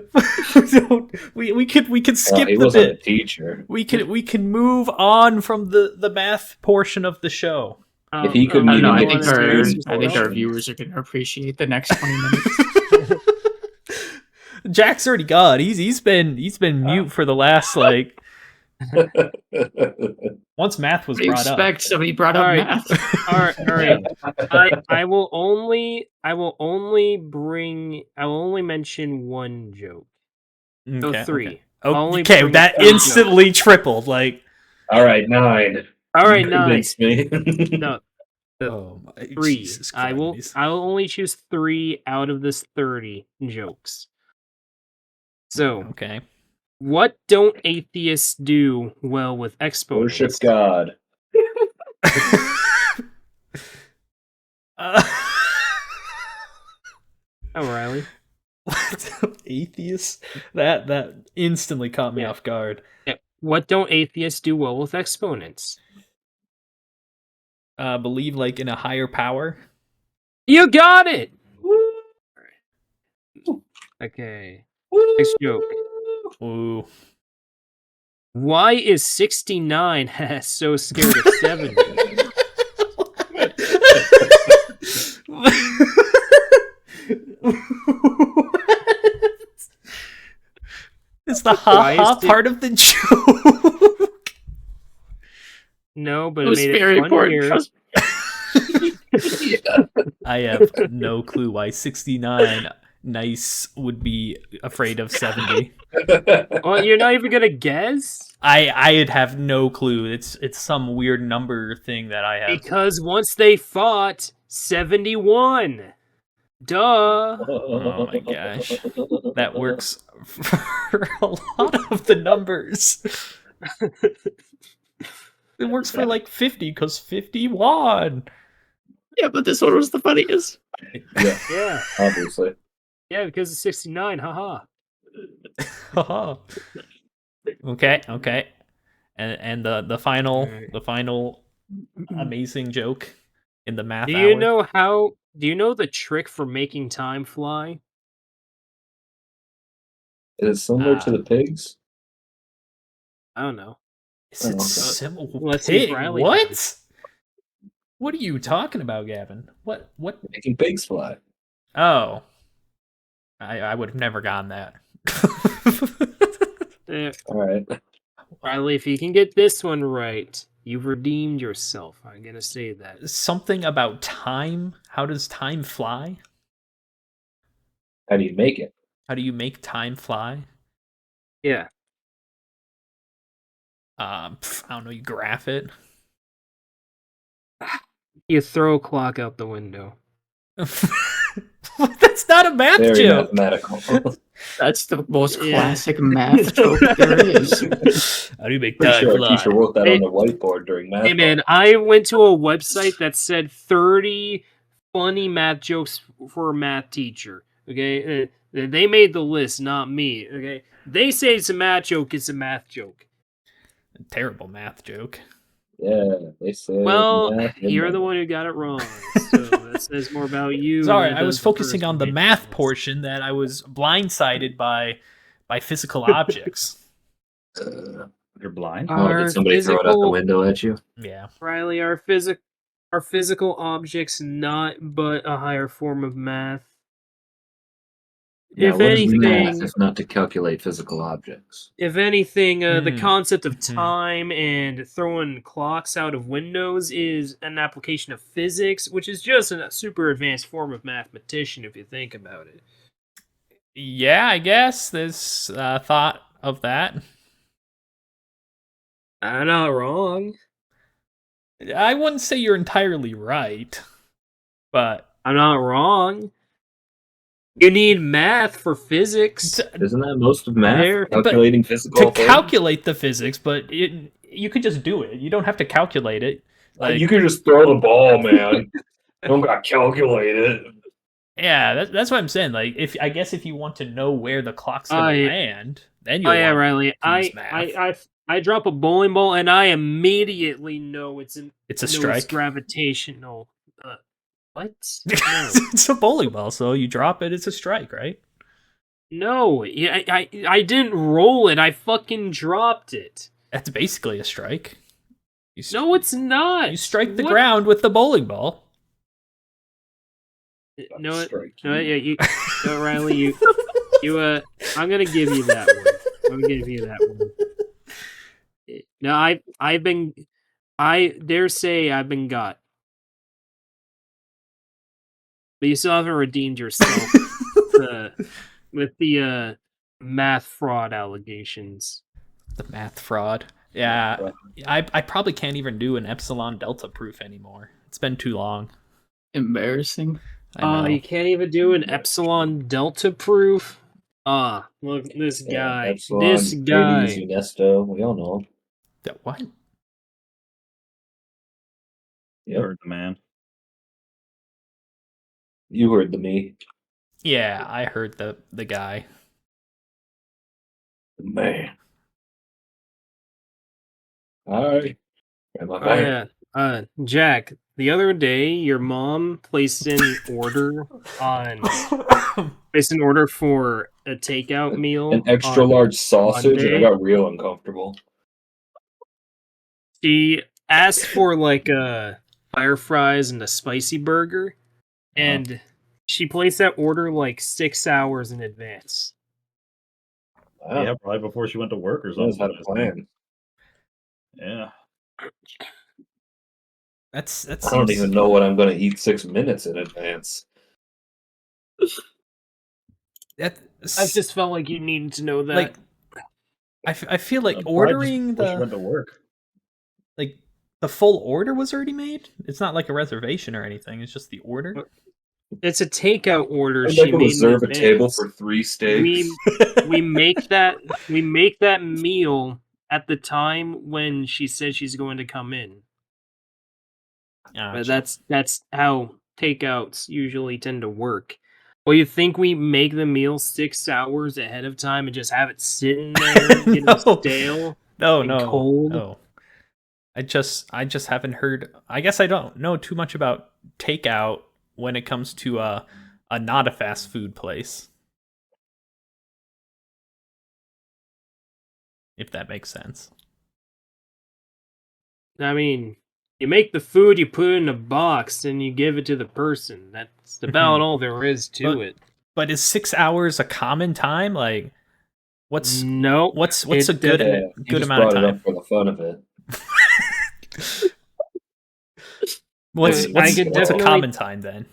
we could skip He the wasn't a bit. teacher. We can move on from the math portion of the show. If he couldn't I don't know. I even think get our experience I think our portion. viewers are going to appreciate the next 20 minutes. Jack's already gone. He's been mute for the last once math was What do you brought up. expect? Somebody brought up All right. math. All right. I will only mention one joke. So Okay, 3. Okay, Only okay bring that 3 jokes. instantly tripled. Like, All right, 9. All right, You 9. convinced me. No, oh my 3. Jesus I will Christ. only choose 3 out of this 30 jokes. So, Okay. what don't atheists do well with exponents? Worship God. Oh, Riley. Atheists? That instantly caught me Yeah. off guard. Yeah. What don't atheists do well with exponents? Believe in a higher power. You got it. Okay. Next joke. Ooh. Why is 69 so scared of 70? It's the Why is ha-ha it- part of the joke. No, but It it was made very it important. funnier. Trust me. I have no clue why 69 nice would be afraid of 70. Well, you're not even gonna guess? I'd have no clue. It's some weird number thing that I have. Because once they fought, 71. Duh. Oh my gosh. That works for a lot of the numbers. It works for 50 because 51. Yeah, but this one was the funniest. Yeah. Obviously. Yeah, because it's 69. Haha. Haha. Okay. And the final Alright. the final amazing joke in the math Do hour. you know the trick for making time fly? Is it similar to the pigs? I don't know. Is it Okay. similar? Let's see if Riley What? knows. What are you talking about, Gavin? What? Making pigs fly. Oh, I would have never gotten that. All right. Riley, if you can get this one right, you've redeemed yourself. I'm gonna say that. Something about time. How does time fly? How do you make it? How do you make time fly? Yeah. I don't know. You graph it. You throw a clock out the window. That's not a math Very joke. mathematical. That's the most Yeah. classic math joke there is. How do you make Pretty time sure our fly? teacher wrote that Hey- on the whiteboard during math. Hey man, I went to a website that said 30 funny math jokes for a math teacher. Okay, they made the list, not me. Okay, they say it's a math joke. It's a math joke. Terrible math joke. Yeah, they said. Well, math you're the midnight. one who got it wrong. So that says more about you. Sorry, than it I was does the focusing person on the making math list. portion that I was blindsided by physical objects. You're blind. Oh, did somebody throw it out the window at you? Yeah. Riley, are physical objects not but a higher form of math? Yeah, If what is math anything, if not to calculate physical objects? if anything, the Hmm. concept of Mhm. time and throwing clocks out of windows is an application of physics, which is just a super advanced form of mathematician if you think about it. Yeah, I guess there's thought of that. I'm not wrong. I wouldn't say you're entirely right, but I'm not wrong. You need math for physics. Isn't that most of math? There- Calculating physical to things? calculate the physics, but you could just do it. You don't have to calculate it. Like, you can just throw the ball, man. Don't got to calculate it. yeah, that's what I'm saying. Like, I guess if you want to know where the clock's gonna I- land, then you Oh yeah, want Riley. to use math. I drop a bowling ball and I immediately know it's It's a it's strike. gravitational. What? No. It's a bowling ball, so you drop it. It's a strike, right? No, yeah, I didn't roll it. I fucking dropped it. That's basically a strike. No, it's not. You strike the What? ground with the bowling ball. No, Strike. no, yeah, you, no, Riley, you, I'm gonna give you that one. I'm gonna give you that one. No, I dare say I've been got, but you still haven't redeemed yourself with the math fraud allegations. The math fraud. Yeah, I probably can't even do an epsilon delta proof anymore. It's been too long. Embarrassing. I know. You can't even do an epsilon delta proof. Look, this guy. Epsilon, This guy. Hades, Unesto, we all know. What? You Yep. heard the man. You heard the me. Yeah, I heard the guy. Man. Alright. Am I Oh back? yeah. Jack, the other day your mom placed an order for a takeout meal. An extra on large sausage, and I Monday. got real uncomfortable. She asked for like a fire fries and a spicy burger, and she placed that order like 6 hours in advance. Wow. Yeah, probably before she went to work or She knows something. how to plan. Yeah. That I don't seems- even know what I'm going to eat 6 minutes in advance. That I just felt like you needed to know that. like. I feel like Probably ordering just before she went to work. like the full order was already made. It's not like a reservation or anything. It's just the order. It's a takeout order. I'd She like to made in reserve a table advance. for 3 steaks. we make that meal at the time when she said she's going to come in. But that's how takeouts usually tend to work. Well, you think we make the meal 6 hours ahead of time and just have it sitting there getting No. stale? no, and no, cold. no. I just haven't heard. I guess I don't know too much about takeout when it comes to a not a fast food place. If that makes sense. I mean, You make the food, you put it in a box, and you give it to the person. That's about all there is to it. But is 6 hours a common time? Like, what's Nope. what's a It good doesn't. You good just amount of brought it time? up for the fun of it. What's I what's could what's a definitely- common time then?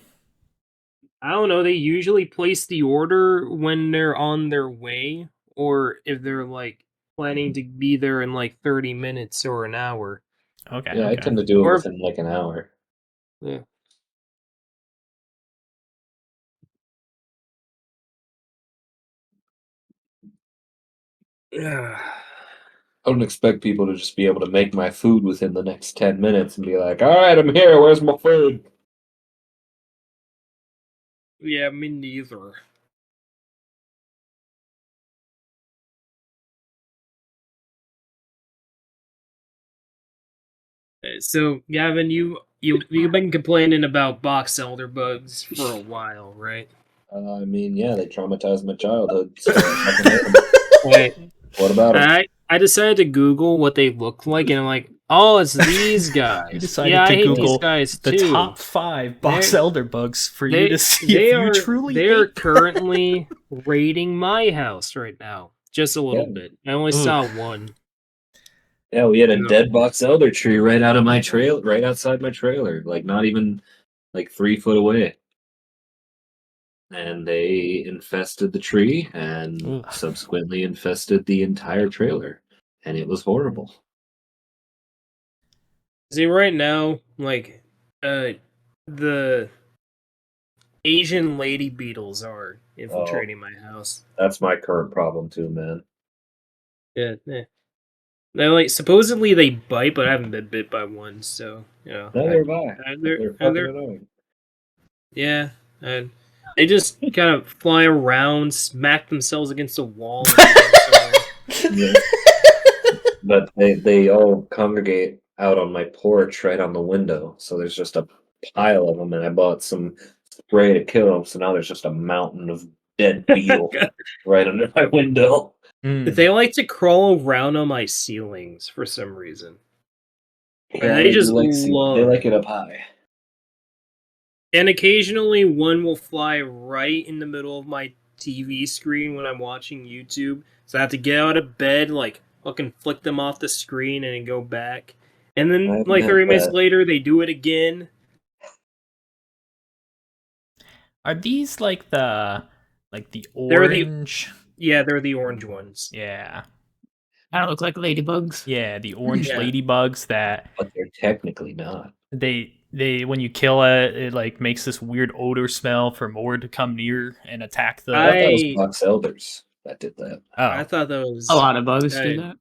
I don't know. They usually place the order when they're on their way, or if they're like planning to be there in like 30 minutes or an hour. Okay. Yeah, I okay. tend to do it Or- within like an hour. Yeah. I don't expect people to just be able to make my food within the next 10 minutes and be like, all right, I'm here. Where's my food? Yeah, me neither. So, Gavin, you've been complaining about box elder bugs for a while, right? I mean, yeah, they traumatized my childhood. So I fucking hate 'em. Wait, What about them? I decided to Google what they look like, and I'm like, oh, it's these guys. You decided yeah, to I hate Google these guys the too. top 5 box They're- elder bugs for you to see if you truly they're hate. currently raiding my house right now, just a little Yeah. bit. I only Ugh. saw one. Yeah, we had a No. dead box elder tree right out of my trail, right outside my trailer, like not even like 3 foot away. And they infested the tree and Ugh. subsequently infested the entire trailer. And it was horrible. See, right now, like, the Asian lady beetles are infiltrating my house. That's my current problem too, man. Yeah, They're like supposedly they bite, but I haven't been bit by one, so you know. Neither have I. They're- They're and fucking they're- annoying. yeah, and they just kind of fly around, smack themselves against a wall. And go somewhere. Yeah. But they all congregate out on my porch right on the window. So there's just a pile of them, and I bought some spray to kill them. So now there's just a mountain of dead beetle right under my window. Mm. They like to crawl around on my ceilings for some reason. Yeah, They just they love like it up high. And occasionally one will fly right in the middle of my TV screen when I'm watching YouTube. So I have to get out of bed, like fucking flick them off the screen and then go back. And then I've like had 30 minutes that. later they do it again. Are these like the They're the- orange? Yeah, they're the orange ones. Yeah. Kind of look like ladybugs. Yeah, the orange Yeah. ladybugs that But they're technically not. they when you kill it like makes this weird odor smell for more to come near and attack the I thought that was I- box elders that did that. I Oh. thought that was A lot of bugs do Hey. that.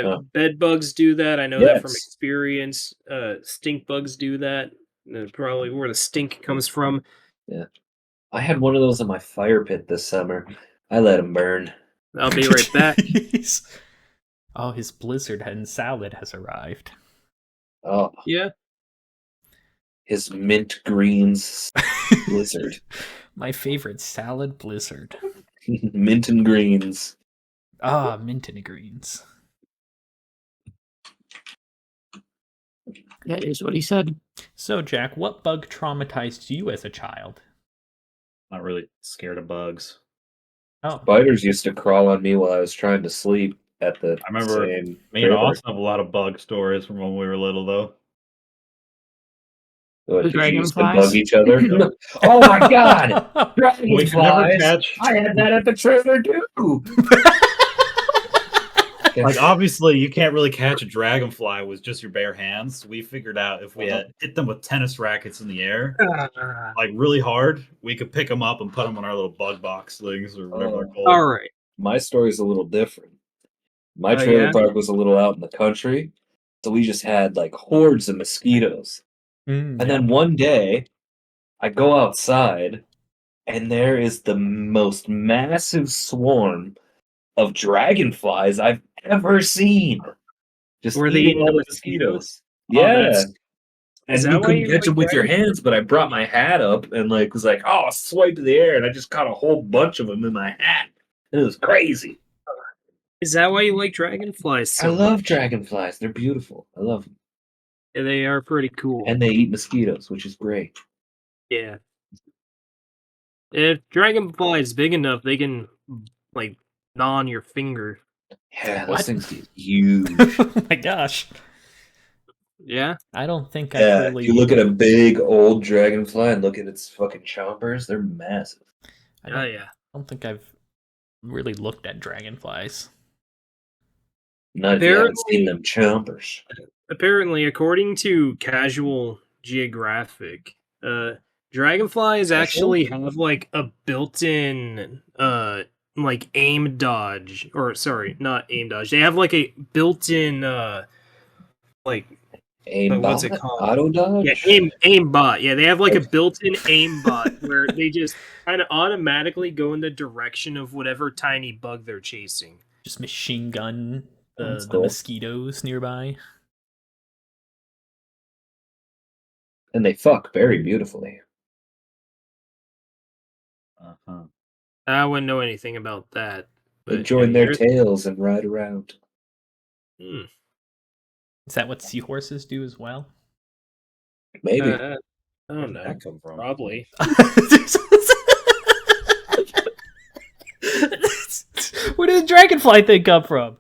Oh. bed bugs do that. I know that from Yes. experience. Stink bugs do that. Probably where the stink comes from. I had one of those in my fire pit this summer. I let them burn. I'll be right back. Jeez. Oh, his blizzard and salad has arrived. Oh, Yeah. his mint greens blizzard. My favorite salad blizzard. Mint and greens. Ah, mint and greens. That is what he said. So, Jack, what bug traumatized you as a child? Not really scared of bugs. Oh, Spiders used to crawl on me while I was trying to sleep at the I remember same Me and trailer. Austin have a lot of bug stories from when we were little, though. What, The did you used to dragonflies? bug each other? Oh my god! We could never Dragonflies! catch. I had that at the trailer too! Like, obviously, you can't really catch a dragonfly with just your bare hands. We figured out if we had hit them with tennis rackets in the air, like really hard, we could pick them up and put them on our little bug box things or whatever they're called. All right. My story's a little different. My Oh, trailer yeah? park was a little out in the country, so we just had like hordes of mosquitoes. Mm, And then one day, I go outside, and there is the most massive swarm of dragonflies I've ever seen. Just Were they eating eating all the the mosquitoes. Oh, Yeah. that's- And Is you that why couldn't you catch like them with your dragonflies? hands, but I brought my hat up and like was like, oh, swipe to the air, and I just caught a whole bunch of them in my hat. It was crazy. Is that why you like dragonflies so I love much? dragonflies. They're beautiful. I love them. Yeah, they are pretty cool. And they eat mosquitoes, which is great. Yeah. If Dragonfly is big enough, they can like gnaw on your finger. Yeah, What? those things get huge. Oh my gosh. Yeah. I don't think I've Yeah, really. if you look at a big old dragonfly and look at its fucking chompers, they're massive. Oh yeah. I don't think I've really looked at dragonflies. Not if you haven't seen them chompers. Apparently, according to Casual Geographic, dragonflies actually have like a built-in like aim dodge, or sorry, not aim dodge. They have like a built-in like what's it Aimbot? called? Auto dodge? Yeah, aim bot. Yeah, they have like a built-in aim bot where they just kind of automatically go in the direction of whatever tiny bug they're chasing. Just machine gun That's the cool. mosquitoes nearby. And they fuck very beautifully. Uh-huh. I wouldn't know anything about that. They But, join yeah, their tails and ride around. Is that what seahorses do as well? Maybe. I Where don't did know. that come from? Probably. Where did the dragonfly thing come from?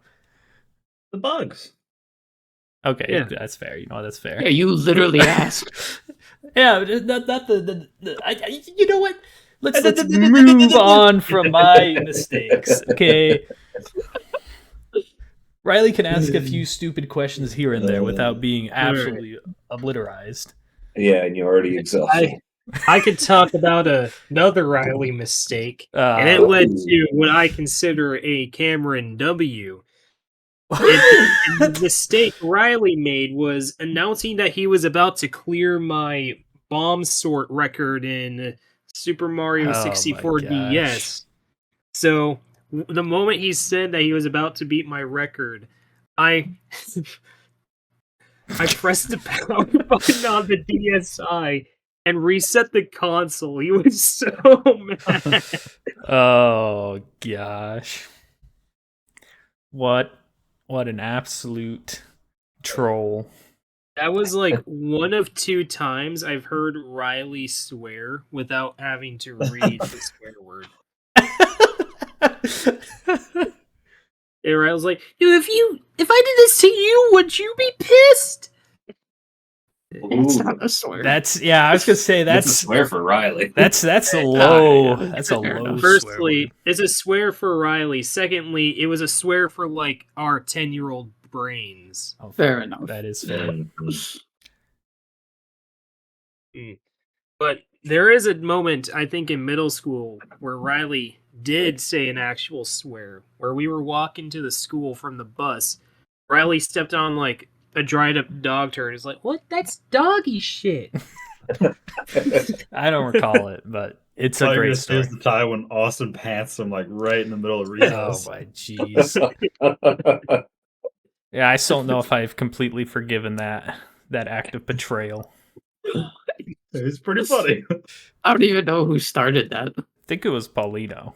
The bugs. Okay, Yeah. that's fair. You know, that's fair. Yeah, you literally asked. Yeah, not the you know what? Let's move on from my mistakes, okay? Riley can ask a few stupid questions here and there without being absolutely obliterized. Yeah, and you're already exhausted. I could talk about another Riley mistake, and it led to what I consider a Cameron W. And the mistake Riley made was announcing that he was about to clear my bomb sort record in Super Mario 64 DS. So the moment he said that he was about to beat my record, I pressed the power button on the DSi and reset the console. He was so mad. Oh gosh. What an absolute troll. That was like one of 2 times I've heard Riley swear without having to read the swear word. And Riley's like, dude, if I did this to you, would you be pissed? That's not a swear. That's I was gonna say That's a that's swear for Riley. that's a low yeah, that's a fair low enough. swear Firstly, word. it's a swear for Riley. Secondly, it was a swear for like our 10-year-old brains. Oh, Fair enough. That is fair. But there is a moment, I think, in middle school where Riley did say an actual swear. Where we were walking to the school from the bus, Riley stepped on like a dried up dog turd. He's like, "What? That's doggy shit." I don't recall it, but it's a great story. Here's the time when Austin pants him like right in the middle of Oh recess. my jeez. Yeah, I still don't know if I've completely forgiven that act of betrayal. It's pretty funny. I don't even know who started that. I think it was Paulino.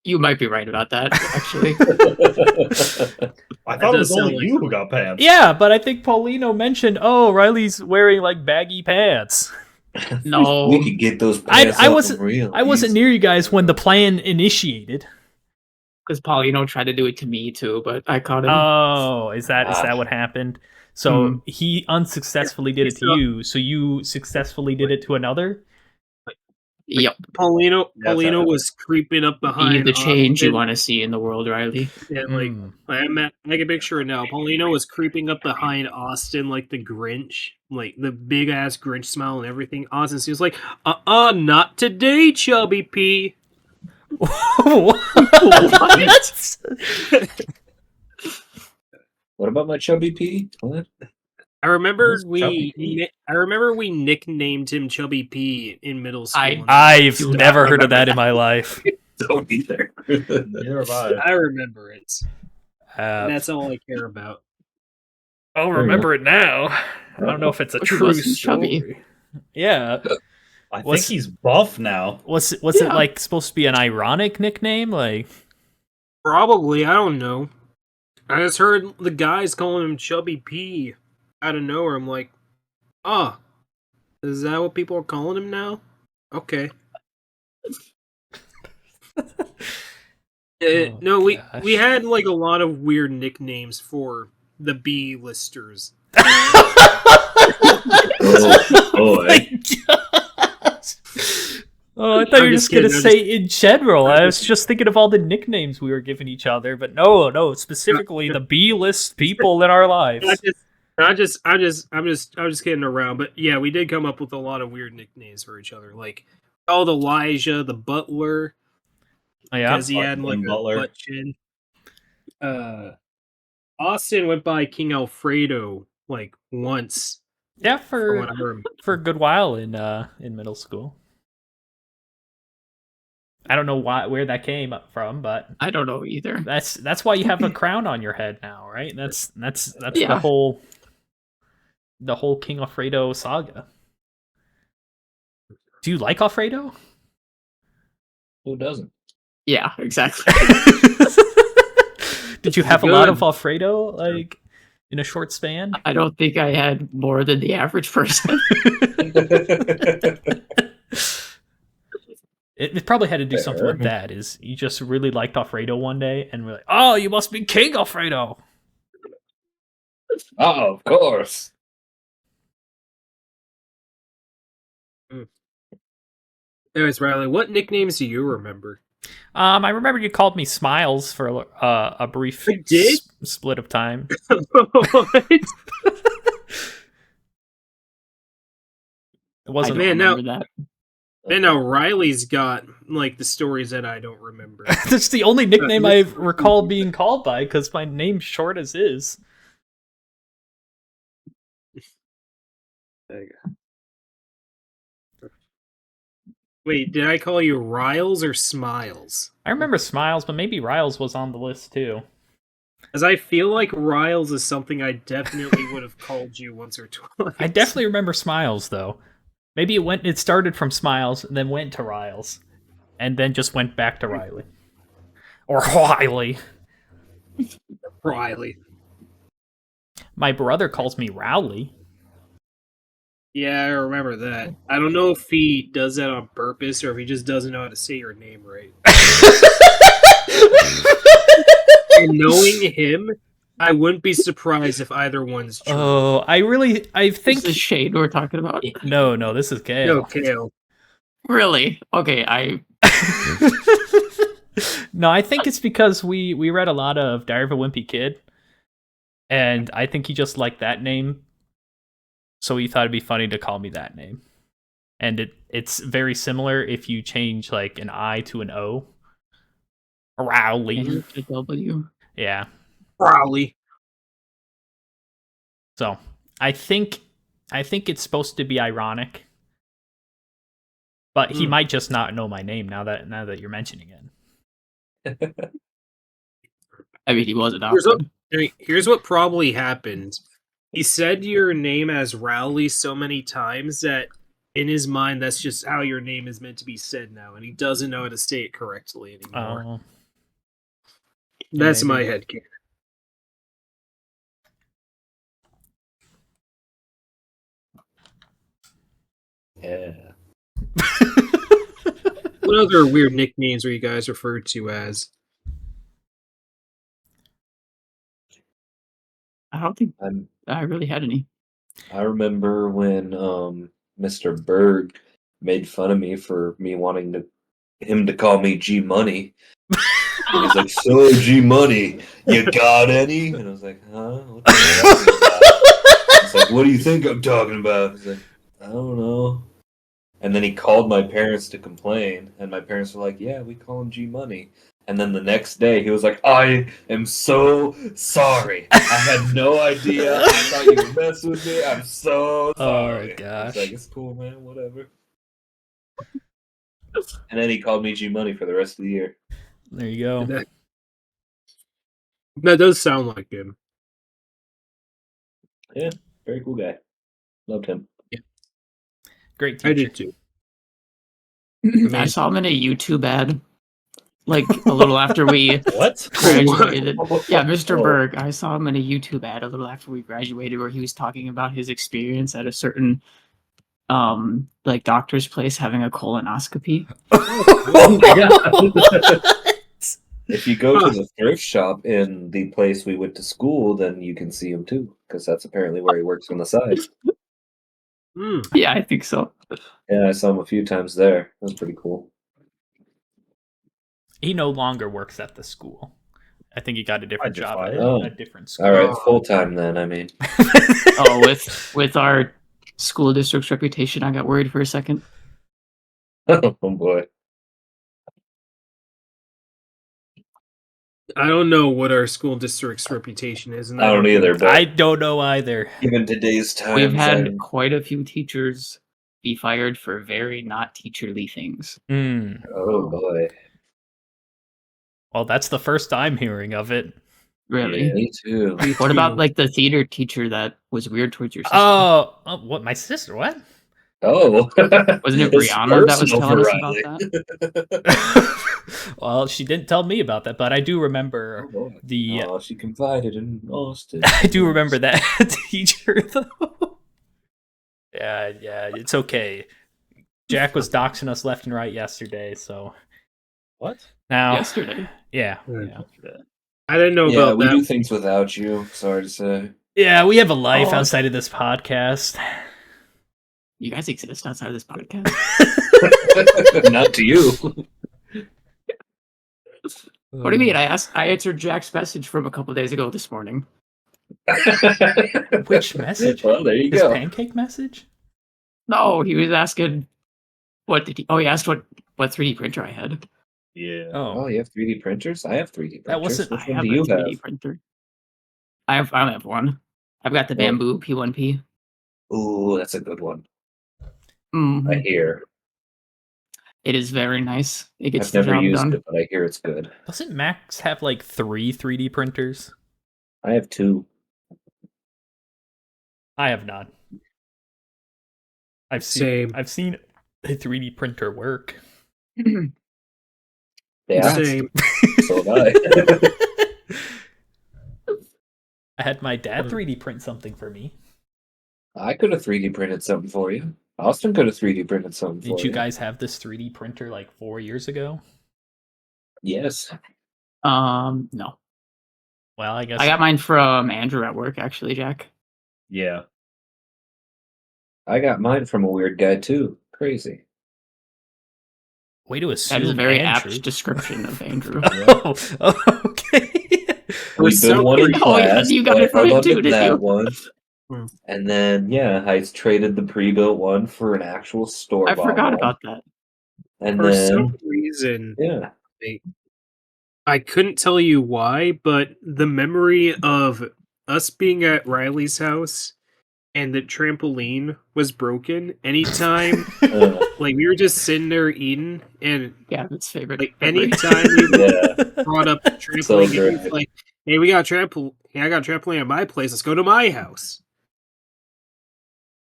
You might be right about that, actually. I thought it was does sound only like you who got pants. Yeah, but I think Paulino mentioned, "Oh, Riley's wearing like baggy pants." No. We could get those pants I off wasn't him real I wasn't easy. near you guys when the plan initiated. Because Paulino tried to do it to me too, but I caught him. Oh, is that what happened? So he unsuccessfully did it to So- you, so you successfully did it to another? Yep. Paulino That's how- was creeping up Be behind the change you Austin. want to see in the world, Riley. Yeah, like I can picture it now. Paulino was creeping up behind Austin like the Grinch, like the big ass Grinch smile and everything. Austin was like, not today, Chubby P." What? What about my chubby P? What? I remember Who's Chubby P? we nicknamed him Chubby P in middle school. I've Do not never heard of remember that in my life. Don't either. Neither have I. I remember it. And that's all I care about. I'll remember it now. I don't know if it's a But he true wasn't story. chubby. Yeah. I think What's- he's buff now. Was it Yeah. like supposed to be an ironic nickname? Like, Probably, I don't know. I just heard the guys calling him Chubby P. out of nowhere, I'm like, oh, is that what people are calling him now? Okay. Oh, No, we gosh. had like a lot of weird nicknames for the B-listers. Oh boy. my gosh. Oh, I thought you were just gonna say in general. I was just thinking of all the nicknames we were giving each other, but no, specifically the B-list people in our lives. I'm just kidding around, but yeah, we did come up with a lot of weird nicknames for each other, like called Elijah the Butler Yeah, because he had like a Butler. butt chin. Austin went by King Alfredo like once. yeah, From what I remember. for a good while in middle school. I don't know where that came up from, but I don't know either. that's why you have a crown on your head now, right? That's Yeah. the whole King Alfredo saga. Do you like Alfredo? Who doesn't? Yeah, exactly. Did you have a lot of Good. Alfredo like in a short span? I don't think I had more than the average person. It probably had to do something with that. Is you just really liked Alfredo one day and we're like, oh, you must be King Alfredo. Oh, of course. Anyways, Riley, what nicknames do you remember? I remember you called me Smiles for a brief I did? split of time. What? It I wasn't. don't Man, now- remember that. And now Riley's got like the stories that I don't remember. That's the only nickname I recall being called by because my name's short as is. Wait, did I call you Riles or Smiles? I remember Smiles, but maybe Riles was on the list too. As I feel like Riles is something I definitely would have called you once or twice. I definitely remember Smiles though. Maybe it started from Smiles and then went to Riles, and then just went back to Riley or Riley. Riley. My brother calls me Rowley. Yeah, I remember that. I don't know if he does that on purpose or if he just doesn't know how to say your name right. And knowing him, I wouldn't be surprised if either one's true. Oh, I think Is this Shade we're talking about? no, this is Kale. No, Kale. Really? Okay, No, I think it's because we read a lot of Diary of a Wimpy Kid, and I think he just liked that name, so he thought it'd be funny to call me that name. And it's very similar if you change like an I to an O. Rowley. W. Yeah. Rowley. So I think it's supposed to be ironic, but he might just not know my name now that you're mentioning it. I mean, he was adopted. Here's what probably happened. He said your name as Rowley so many times that in his mind that's just how your name is meant to be said now, and he doesn't know how to say it correctly anymore. That's my headcanon. Yeah. What other weird nicknames are you guys referred to as? I don't think I really had any. I remember when Mr. Berg made fun of me for me wanting him to call me G Money. He's like, "So G Money, you got any?" And I was like, "Huh? What the hell are you talking about?" He's like, "What do you think I'm talking about?" He's like, "I don't know." And then he called my parents to complain, and my parents were like, "Yeah, we call him G Money." And then the next day, he was like, "I am so sorry. I had no idea. I thought you were messing with me. I'm so sorry." Oh, gosh. It's like, it's cool, man. Whatever. And then he called me G Money for the rest of the year. There you go. That does sound like him. Yeah, very cool guy. Loved him. Great teacher. I did too. I saw him in a YouTube ad like a little after we What? graduated. Yeah, Mr. Oh. Berg. I saw him in a YouTube ad a little after we graduated where he was talking about his experience at a certain like doctor's place having a colonoscopy. Oh my God. If you go to the thrift shop in the place we went to school, then you can see him too, because that's apparently where he works on the side. Mm. Yeah, I think so. Yeah, I saw him a few times there. That was pretty cool. He no longer works at the school. I think he got a different job at Oh. a different school. All right, Oh. full time then. I mean, Oh, with our school district's reputation, I got worried for a second. oh boy. I don't know what our school district's reputation is. And I don't either, but I don't know either. given today's times, We've had I'm- quite a few teachers be fired for very not teacherly things. Mm. oh boy, Well, that's the first I'm hearing of it. Really? me too. What about like the theater teacher that was weird towards your sister? Oh, what? My sister? What? Oh, Wasn't it It's Brianna that was personal telling for us about Riley. that? Well, she didn't tell me about that, but I do remember Oh, boy. the. Oh, she confided in Austin. I do remember that teacher though. Yeah, it's okay. Jack was doxing us left and right yesterday, so What? now, Yesterday. yeah, I didn't know Yeah, about we that. do things without you. Sorry to say. yeah, we have a life Oh. outside of this podcast. You guys exist outside of this podcast. Not to you. What do you mean? I answered Jack's message from a couple days ago this morning. Which message? Well, there you His go. pancake message? No, he was asking what did he he asked what 3D printer I had. Yeah. Oh, you have 3D printers? I have 3D printers. That wasn't- Which I one have do a you 3D have? printer. I only have one. I've got the Well- Bamboo P1P. Ooh, that's a good one. Mhm. I hear. It is very nice. It gets I've the never job used done. it, but I hear it's good. Doesn't Max have like 3 3D printers? I have 2. I have none. I've Same. seen a 3D printer work. Yeah, Same. so have I. I had my dad 3D print something for me. I could have 3D printed something for you. Austin could have 3D printed something for Did you guys have this 3D printer like 4 years ago? Yes. No. Well, I guess I got mine from Andrew at work, actually, Jack. Yeah. I got mine from a weird guy too. Crazy. way to assume That is a very Andrew. apt description of Andrew. Oh, okay. For We some built one in reason- Oh, yeah, class. you got it but from I him loved too, didn't that you? one. Hmm. And then I traded the pre-built one for an actual store. I forgot about that. And For then some reason, yeah, I couldn't tell you why, but the memory of us being at Riley's house and the trampoline was broken anytime like we were just sitting there eating, and Yeah, it's favorite. like memory. anytime we yeah. brought up trampoline, So it was great. like, hey, we got trampoline. Hey, I got trampoline at my place. Let's go to my house.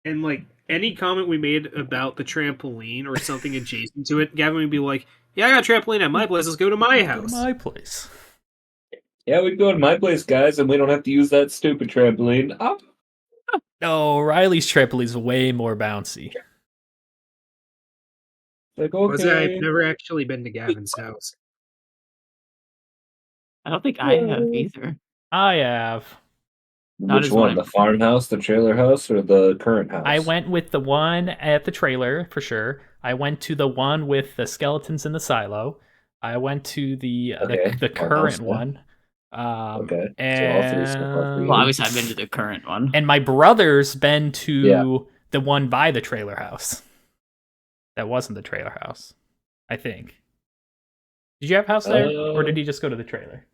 And like any comment we made about the trampoline or something adjacent to it, Gavin would be like, "Yeah, I got trampoline at my place. Let's go to my Go to house." my place. Yeah, we can go to my place, guys, and we don't have to use that stupid trampoline. Oh, No, Riley's trampoline's way more bouncy. like Was I've okay. never actually been to Gavin's house. I don't think I have either. I have. Not Which as one? one. The farmhouse, the trailer house, or the current house? I went with the one at the trailer for sure. I went to the one with the skeletons in the silo. I went to the Okay, the farmhouse, current yeah. one. Okay, so all three And, stuff are for you. Well, obviously, I've been to the current one. and my brother's been to Yeah. the one by the trailer house. That wasn't the trailer house, I think. Did you have a house there, or did he just go to the trailer?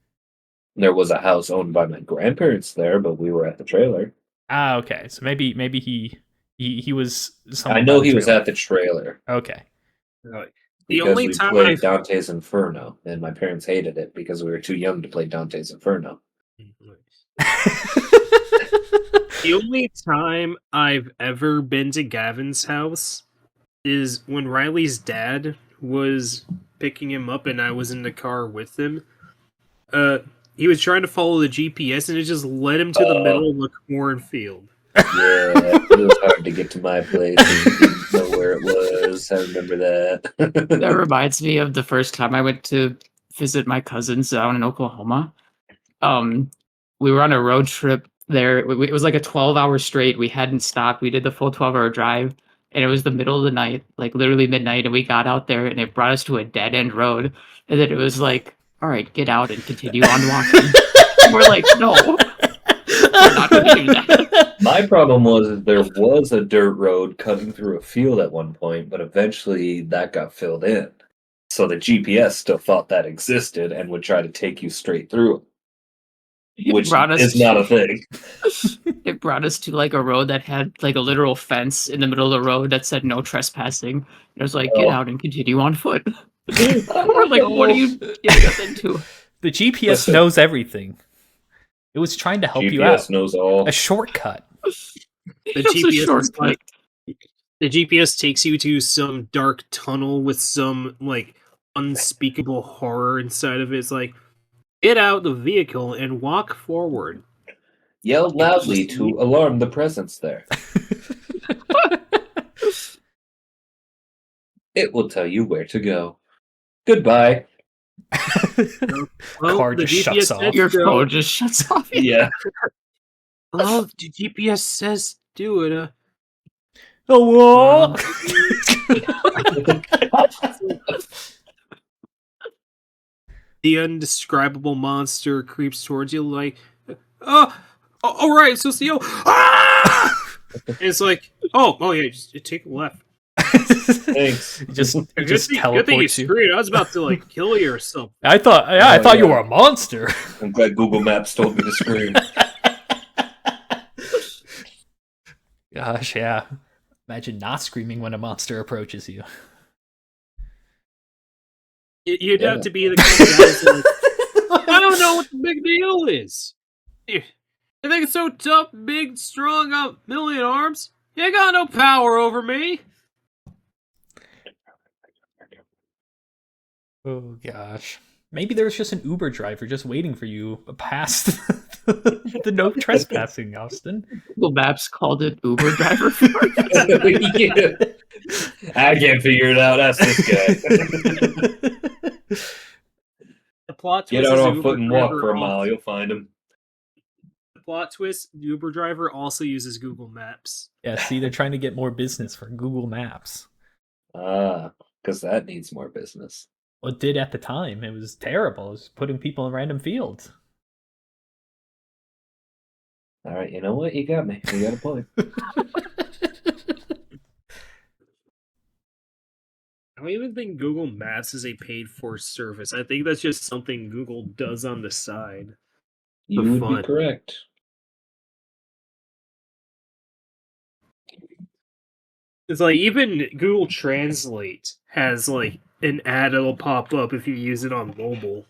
There was a house owned by my grandparents there, but we were at the trailer. Ah, okay. So maybe he was. I somewhere know by the he was trailer. at the trailer Okay. The because only we time played I've Dante's Inferno, and my parents hated it because we were too young to play Dante's Inferno. the only time I've ever been to Gavin's house is when Riley's dad was picking him up and I was in the car with him, he was trying to follow the GPS and it just led him to the middle of the cornfield. Yeah, it was hard to get to my place. And you didn't know where it was. I remember that. That reminds me of the first time I went to visit my cousins down in Oklahoma. We were on a road trip there. It was like a 12-hour straight. We hadn't stopped. We did the full 12-hour drive, and it was the middle of the night, like literally midnight. And we got out there, and it brought us to a dead end road. And then it was like, "All right, get out and continue on walking." We're like, "No, we're not going to do that." My problem was there was a dirt road cutting through a field at one point, but eventually that got filled in. So the GPS still thought that existed and would try to take you straight through it, which is not a thing. It brought us to like a road that had like a literal fence in the middle of the road that said no trespassing. It was like, get out and continue on foot. We're like, what are you getting us into? The GPS knows everything. It was trying to help you out. GPS knows all. A shortcut. The GPS is like, the GPS takes you to some dark tunnel with some like unspeakable horror inside of it. It's like, get out the vehicle and walk forward. Yell loudly to alarm the presence there. It will tell you where to go. Goodbye. Well, Car the just GPS shuts off. said Your so. phone just shuts off. Yeah. Oh, the GPS says do it. Hello? The indescribable monster creeps towards you like, all right, so see, it's like, oh yeah, just take a left. Thanks. It just Good thing you teleports you. screwed. I was about to like kill you or something. I thought you were a monster. I'm glad Google Maps told me to scream. Gosh, yeah. Imagine not screaming when a monster approaches you. You'd have to be the kind of guy that's like, I don't know what the big deal is. You think it's so tough, big, strong, got a million arms? You ain't got no power over me. Oh gosh. Maybe there's just an Uber driver just waiting for you past the no trespassing, Austin. Google Maps called it Uber driver for Yeah. I can't figure it out. That's this guy. The plot twist Get out is on Uber foot and walk driver for a mile. You'll find him. The plot twist: the Uber driver also uses Google Maps. Yeah, see, they're trying to get more business for Google Maps. Because that needs more business. Well, it did at the time. It was terrible. It was putting people in random fields. All right, you know what? You got me. You got a point. I don't even think Google Maps is a paid-for service. I think that's just something Google does on the side. You For would fun. be correct. It's like even Google Translate has like an ad that'll pop up if you use it on mobile.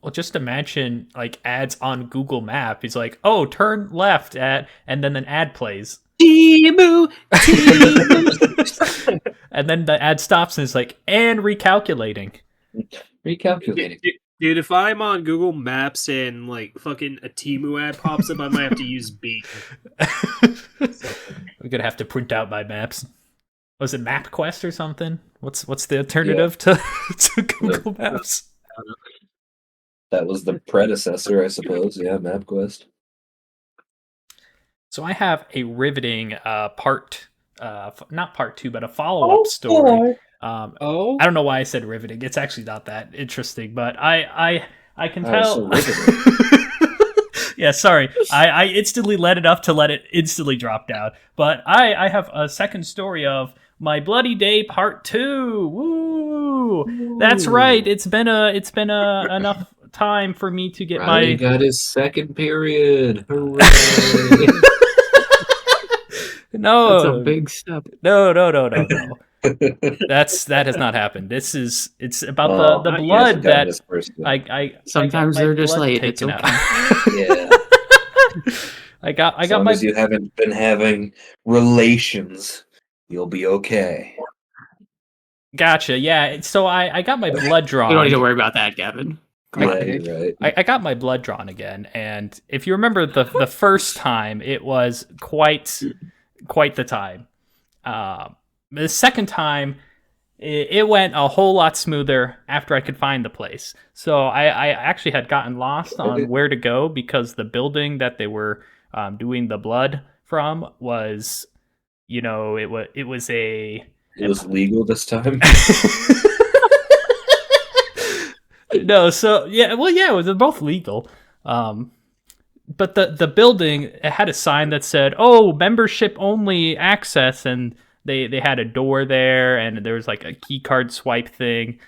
Well, just imagine like ads on Google Map. He's like, "Oh, turn left at," and then an ad plays, Timu, and then the ad stops and it's like, "And recalculating." Recalculating. Dude, if I'm on Google Maps and like fucking a Timu ad pops up, I might have to use Beat. We're gonna have to print out my maps. Was it MapQuest or something? What's the alternative to Google Maps? That was the predecessor, I suppose. Yeah, MapQuest. So I have a riveting not part 2, but a follow-up story. I don't know why I said riveting. It's actually not that interesting, but I can tell. So Yeah, sorry. I instantly let it up to let it instantly drop down. But I have a second story of My Bloody Day Part 2. Woo! That's right. It's been enough time for me to get Ronnie my got his second period. Hooray! No. That's a big step. No. That has not happened. It's about the blood that I Sometimes got my they're just blood late. It's taken okay. out. Yeah. I got As long my as you haven't been having relations, you'll be okay. Gotcha. Yeah. So I got my blood drawn. You don't need to worry about that, Gavin. Come Yeah, on. you're right. I got my blood drawn again, and if you remember the first time, it was quite the time. The second time, it went a whole lot smoother after I could find the place. So I actually had gotten lost on where to go because the building that they were doing the blood from was, it was a. It was legal this time. No, so yeah, well, yeah, it was both legal. But the building, it had a sign that said, "Oh, membership only access," and they had a door there, and there was like a key card swipe thing.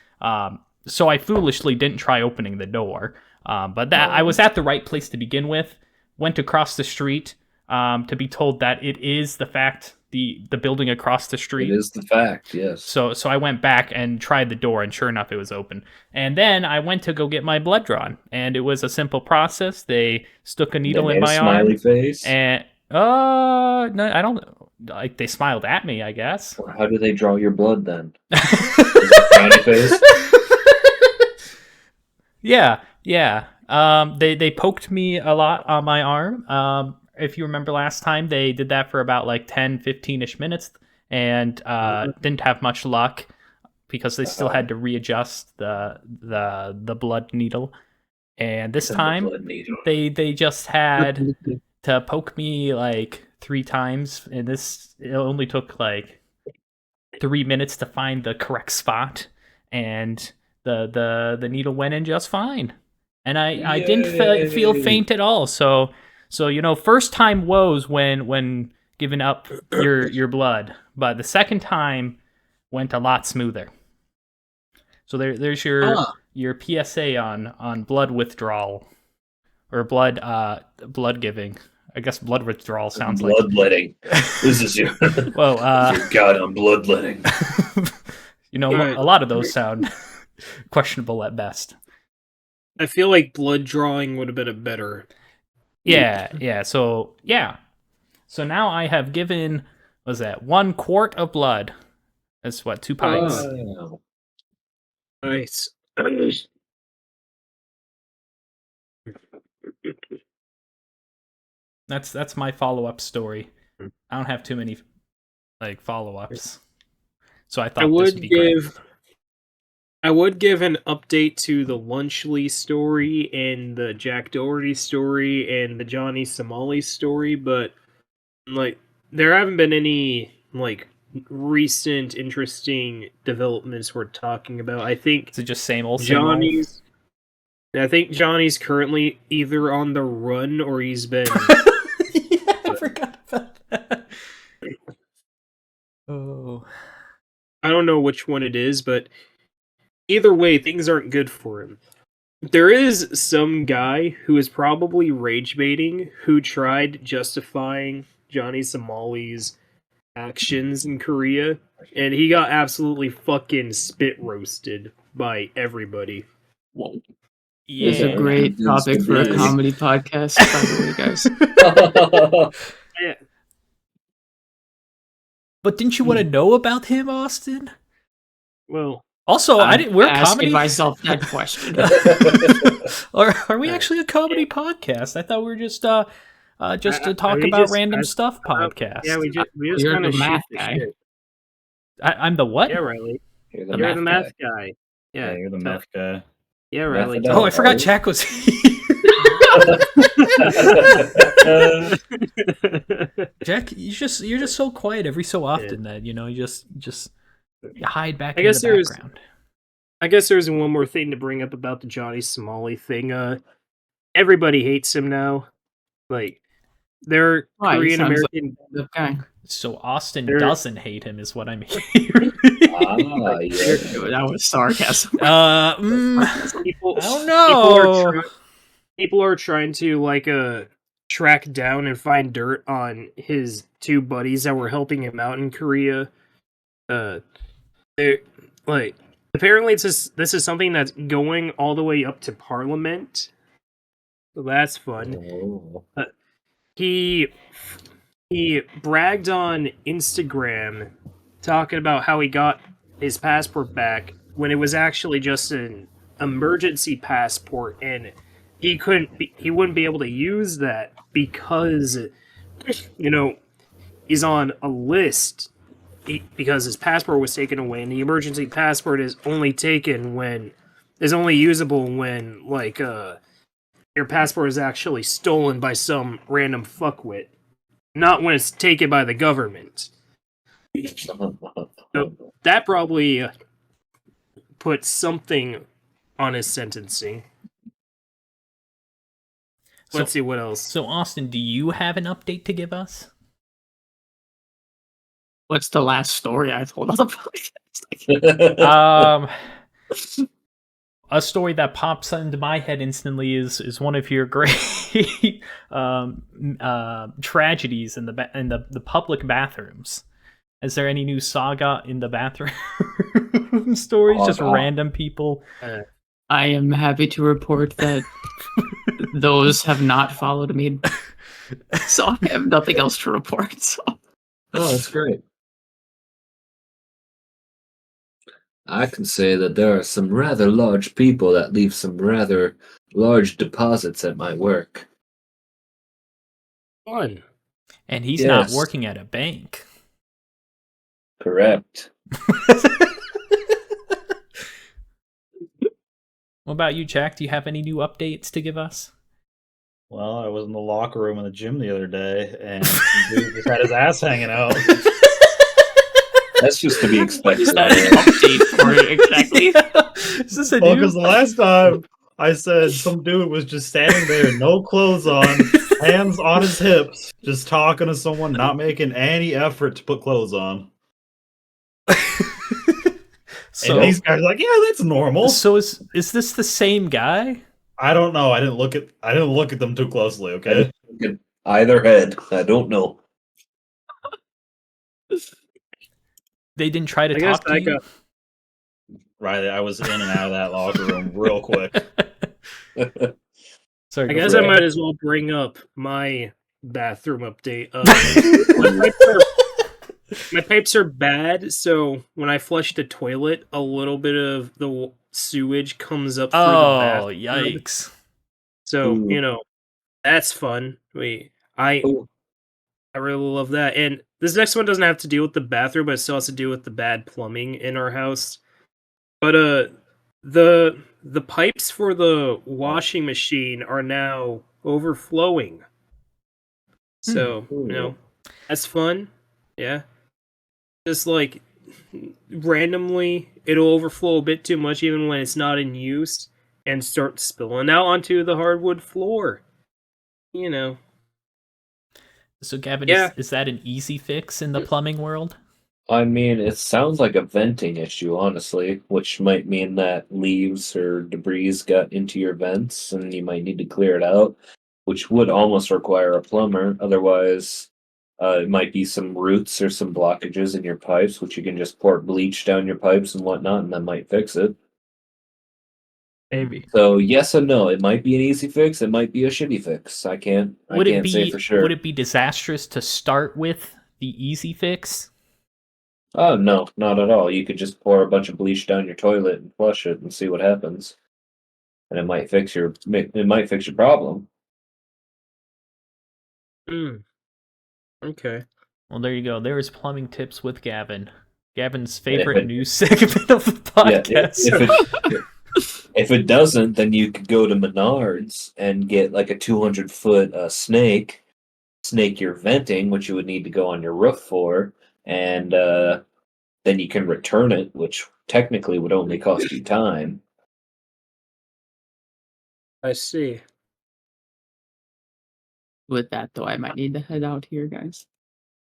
So I foolishly didn't try opening the door. But that I was at the right place to begin with. Went across the street to be told that it is the fact the building across the street. It is the fact, yes. So I went back and tried the door, and sure enough, it was open. And then I went to go get my blood drawn, and it was a simple process. They stuck a needle in my arm. Smiley face. And no, I don't. Like, they smiled at me, I guess. Or how do they draw your blood then? Is it frowny face? Yeah. They poked me a lot on my arm. If you remember last time, they did that for about like 10, 15-ish minutes, and didn't have much luck because they still had to readjust the blood needle. And this time, they just had to poke me like 3 times, and it only took like 3 minutes to find the correct spot, and the needle went in just fine, and I didn't feel faint at all. So first time woes when giving up your blood, but the second time went a lot smoother. So there's your PSA on blood withdrawal or blood giving. I guess blood withdrawal sounds like bloodletting. This is your well, your god on bloodletting. Right. A lot of those sound questionable at best. I feel like blood drawing would have been a better. Yeah. So now I have given, what was that, 1 quart of blood. That's what, 2 pints. Oh. Nice. That's my follow-up story. I don't have too many like follow-ups. So I thought this would be great. I would give an update to the Lunchley story and the Jack Doherty story and the Johnny Somali story, but like there haven't been any like recent interesting developments we're talking about. I think Is it just same old? I think Johnny's currently either on the run or he's been. Yeah, I forgot about that. Oh. I don't know which one it is, but either way, things aren't good for him. There is some guy who is probably rage baiting who tried justifying Johnny Somali's actions in Korea, and he got absolutely fucking spit roasted by everybody. Whoa. Yeah. This is a great topic for a comedy podcast, by the way, guys. Yeah. But didn't you want to know about him, Austin? Well, Also, I didn't. We're asking comedy. myself that question. Are we actually a comedy podcast? I thought we were just to talk we about just- random stuff podcast. yeah, we just You're kind the of math shoot the guy. shit. I'm the what? Yeah, Riley. You're You're the math guy. Yeah, Yeah, you're the math guy. yeah, Riley. Math Oh, I forgot Jack was here. Jack, you're just so quiet every so often that you just you hide back in the background. I guess there's one more thing to bring up about the Johnny Somali thing. Everybody hates him now. Like, they're Why? He Korean sounds American. The guy. So Austin There- doesn't hate him, is what I'm hearing. Yeah. That was sarcasm. People, I don't know. People are trying to track down and find dirt on his 2 buddies that were helping him out in Korea. They're like, apparently this is something that's going all the way up to Parliament. So that's fun. Oh. He bragged on Instagram talking about how he got his passport back when it was actually just an emergency passport, and he wouldn't be able to use that because, he's on a list because his passport was taken away, and the emergency passport is only usable when your passport is actually stolen by some random fuckwit, not when it's taken by the government. So that probably put something on his sentencing. Let's see what else. So, Austin, do you have an update to give us? What's the last story I told on the podcast? A story that pops into my head instantly is one of your great tragedies in the public bathrooms. Is there any new saga in the bathroom stories? Just random people. I am happy to report that those have not followed me, so I have nothing else to report. So. Oh, that's great. I can say that there are some rather large people that leave some rather large deposits at my work. Fun. And he's not working at a bank. Correct. What about you, Jack? Do you have any new updates to give us? Well, I was in the locker room in the gym the other day, and some dude just had his ass hanging out. That's just to be expected. What is that an update for it exactly? Is this a Well, new? because the last time I said some dude was just standing there, no clothes on, hands on his hips, just talking to someone, not making any effort to put clothes on. So and these guys are like, yeah, that's normal. So is this the same guy? I don't know. I didn't look at them too closely. Okay. Either head. I don't know. They didn't try to talk to you? Right, I was in and out of that locker room real quick. Sorry, I guess I might as well bring up my bathroom update. My pipes are bad, so when I flush the toilet, a little bit of the sewage comes up through the bathroom. Oh, yikes. So, that's fun. I really love that. And this next one doesn't have to deal with the bathroom, but it still has to do with the bad plumbing in our house. But the pipes for the washing machine are now overflowing. So, that's fun. Yeah. Just randomly, it'll overflow a bit too much even when it's not in use and start spilling out onto the hardwood floor. So, Gavin, is that an easy fix in the plumbing world? I mean, it sounds like a venting issue, honestly, which might mean that leaves or debris got into your vents and you might need to clear it out, which would almost require a plumber. Otherwise, it might be some roots or some blockages in your pipes, which you can just pour bleach down your pipes and whatnot, and that might fix it. Maybe. So yes and no. It might be an easy fix. It might be a shitty fix. I can't say for sure. Would it be disastrous to start with the easy fix? Oh no, not at all. You could just pour a bunch of bleach down your toilet and flush it and see what happens, and it might fix your problem. Okay. Well, there you go. There's plumbing tips with Gavin. Gavin's favorite news segment of the podcast. If it doesn't, then you could go to Menards and get like a 200-foot snake your venting, which you would need to go on your roof for, and then you can return it, which technically would only cost you time. I see. With that, though, I might need to head out here, guys.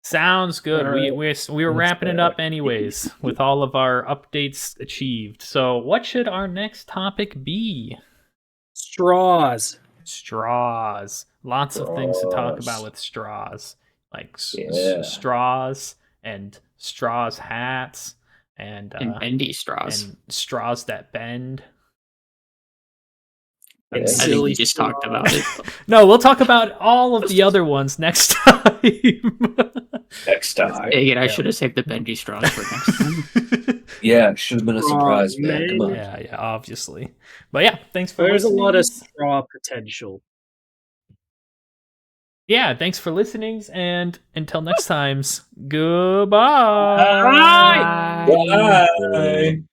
Sounds good. Right. We were wrapping it up anyways with all of our updates achieved. So what should our next topic be? Straws. Lots of things to talk about with straws. Like straws and straws hats and bendy straws. And straws that bend. I think we just talked about it. No, we'll talk about all of the other ones next time. Next time. Again, I should have saved the bendy straws for next time. Yeah, should have been a surprise, man. Come on. Yeah, obviously. But yeah, thanks for There's listening. a lot of straw potential. Yeah, thanks for listening, and until next times, goodbye. Bye. Bye. Bye.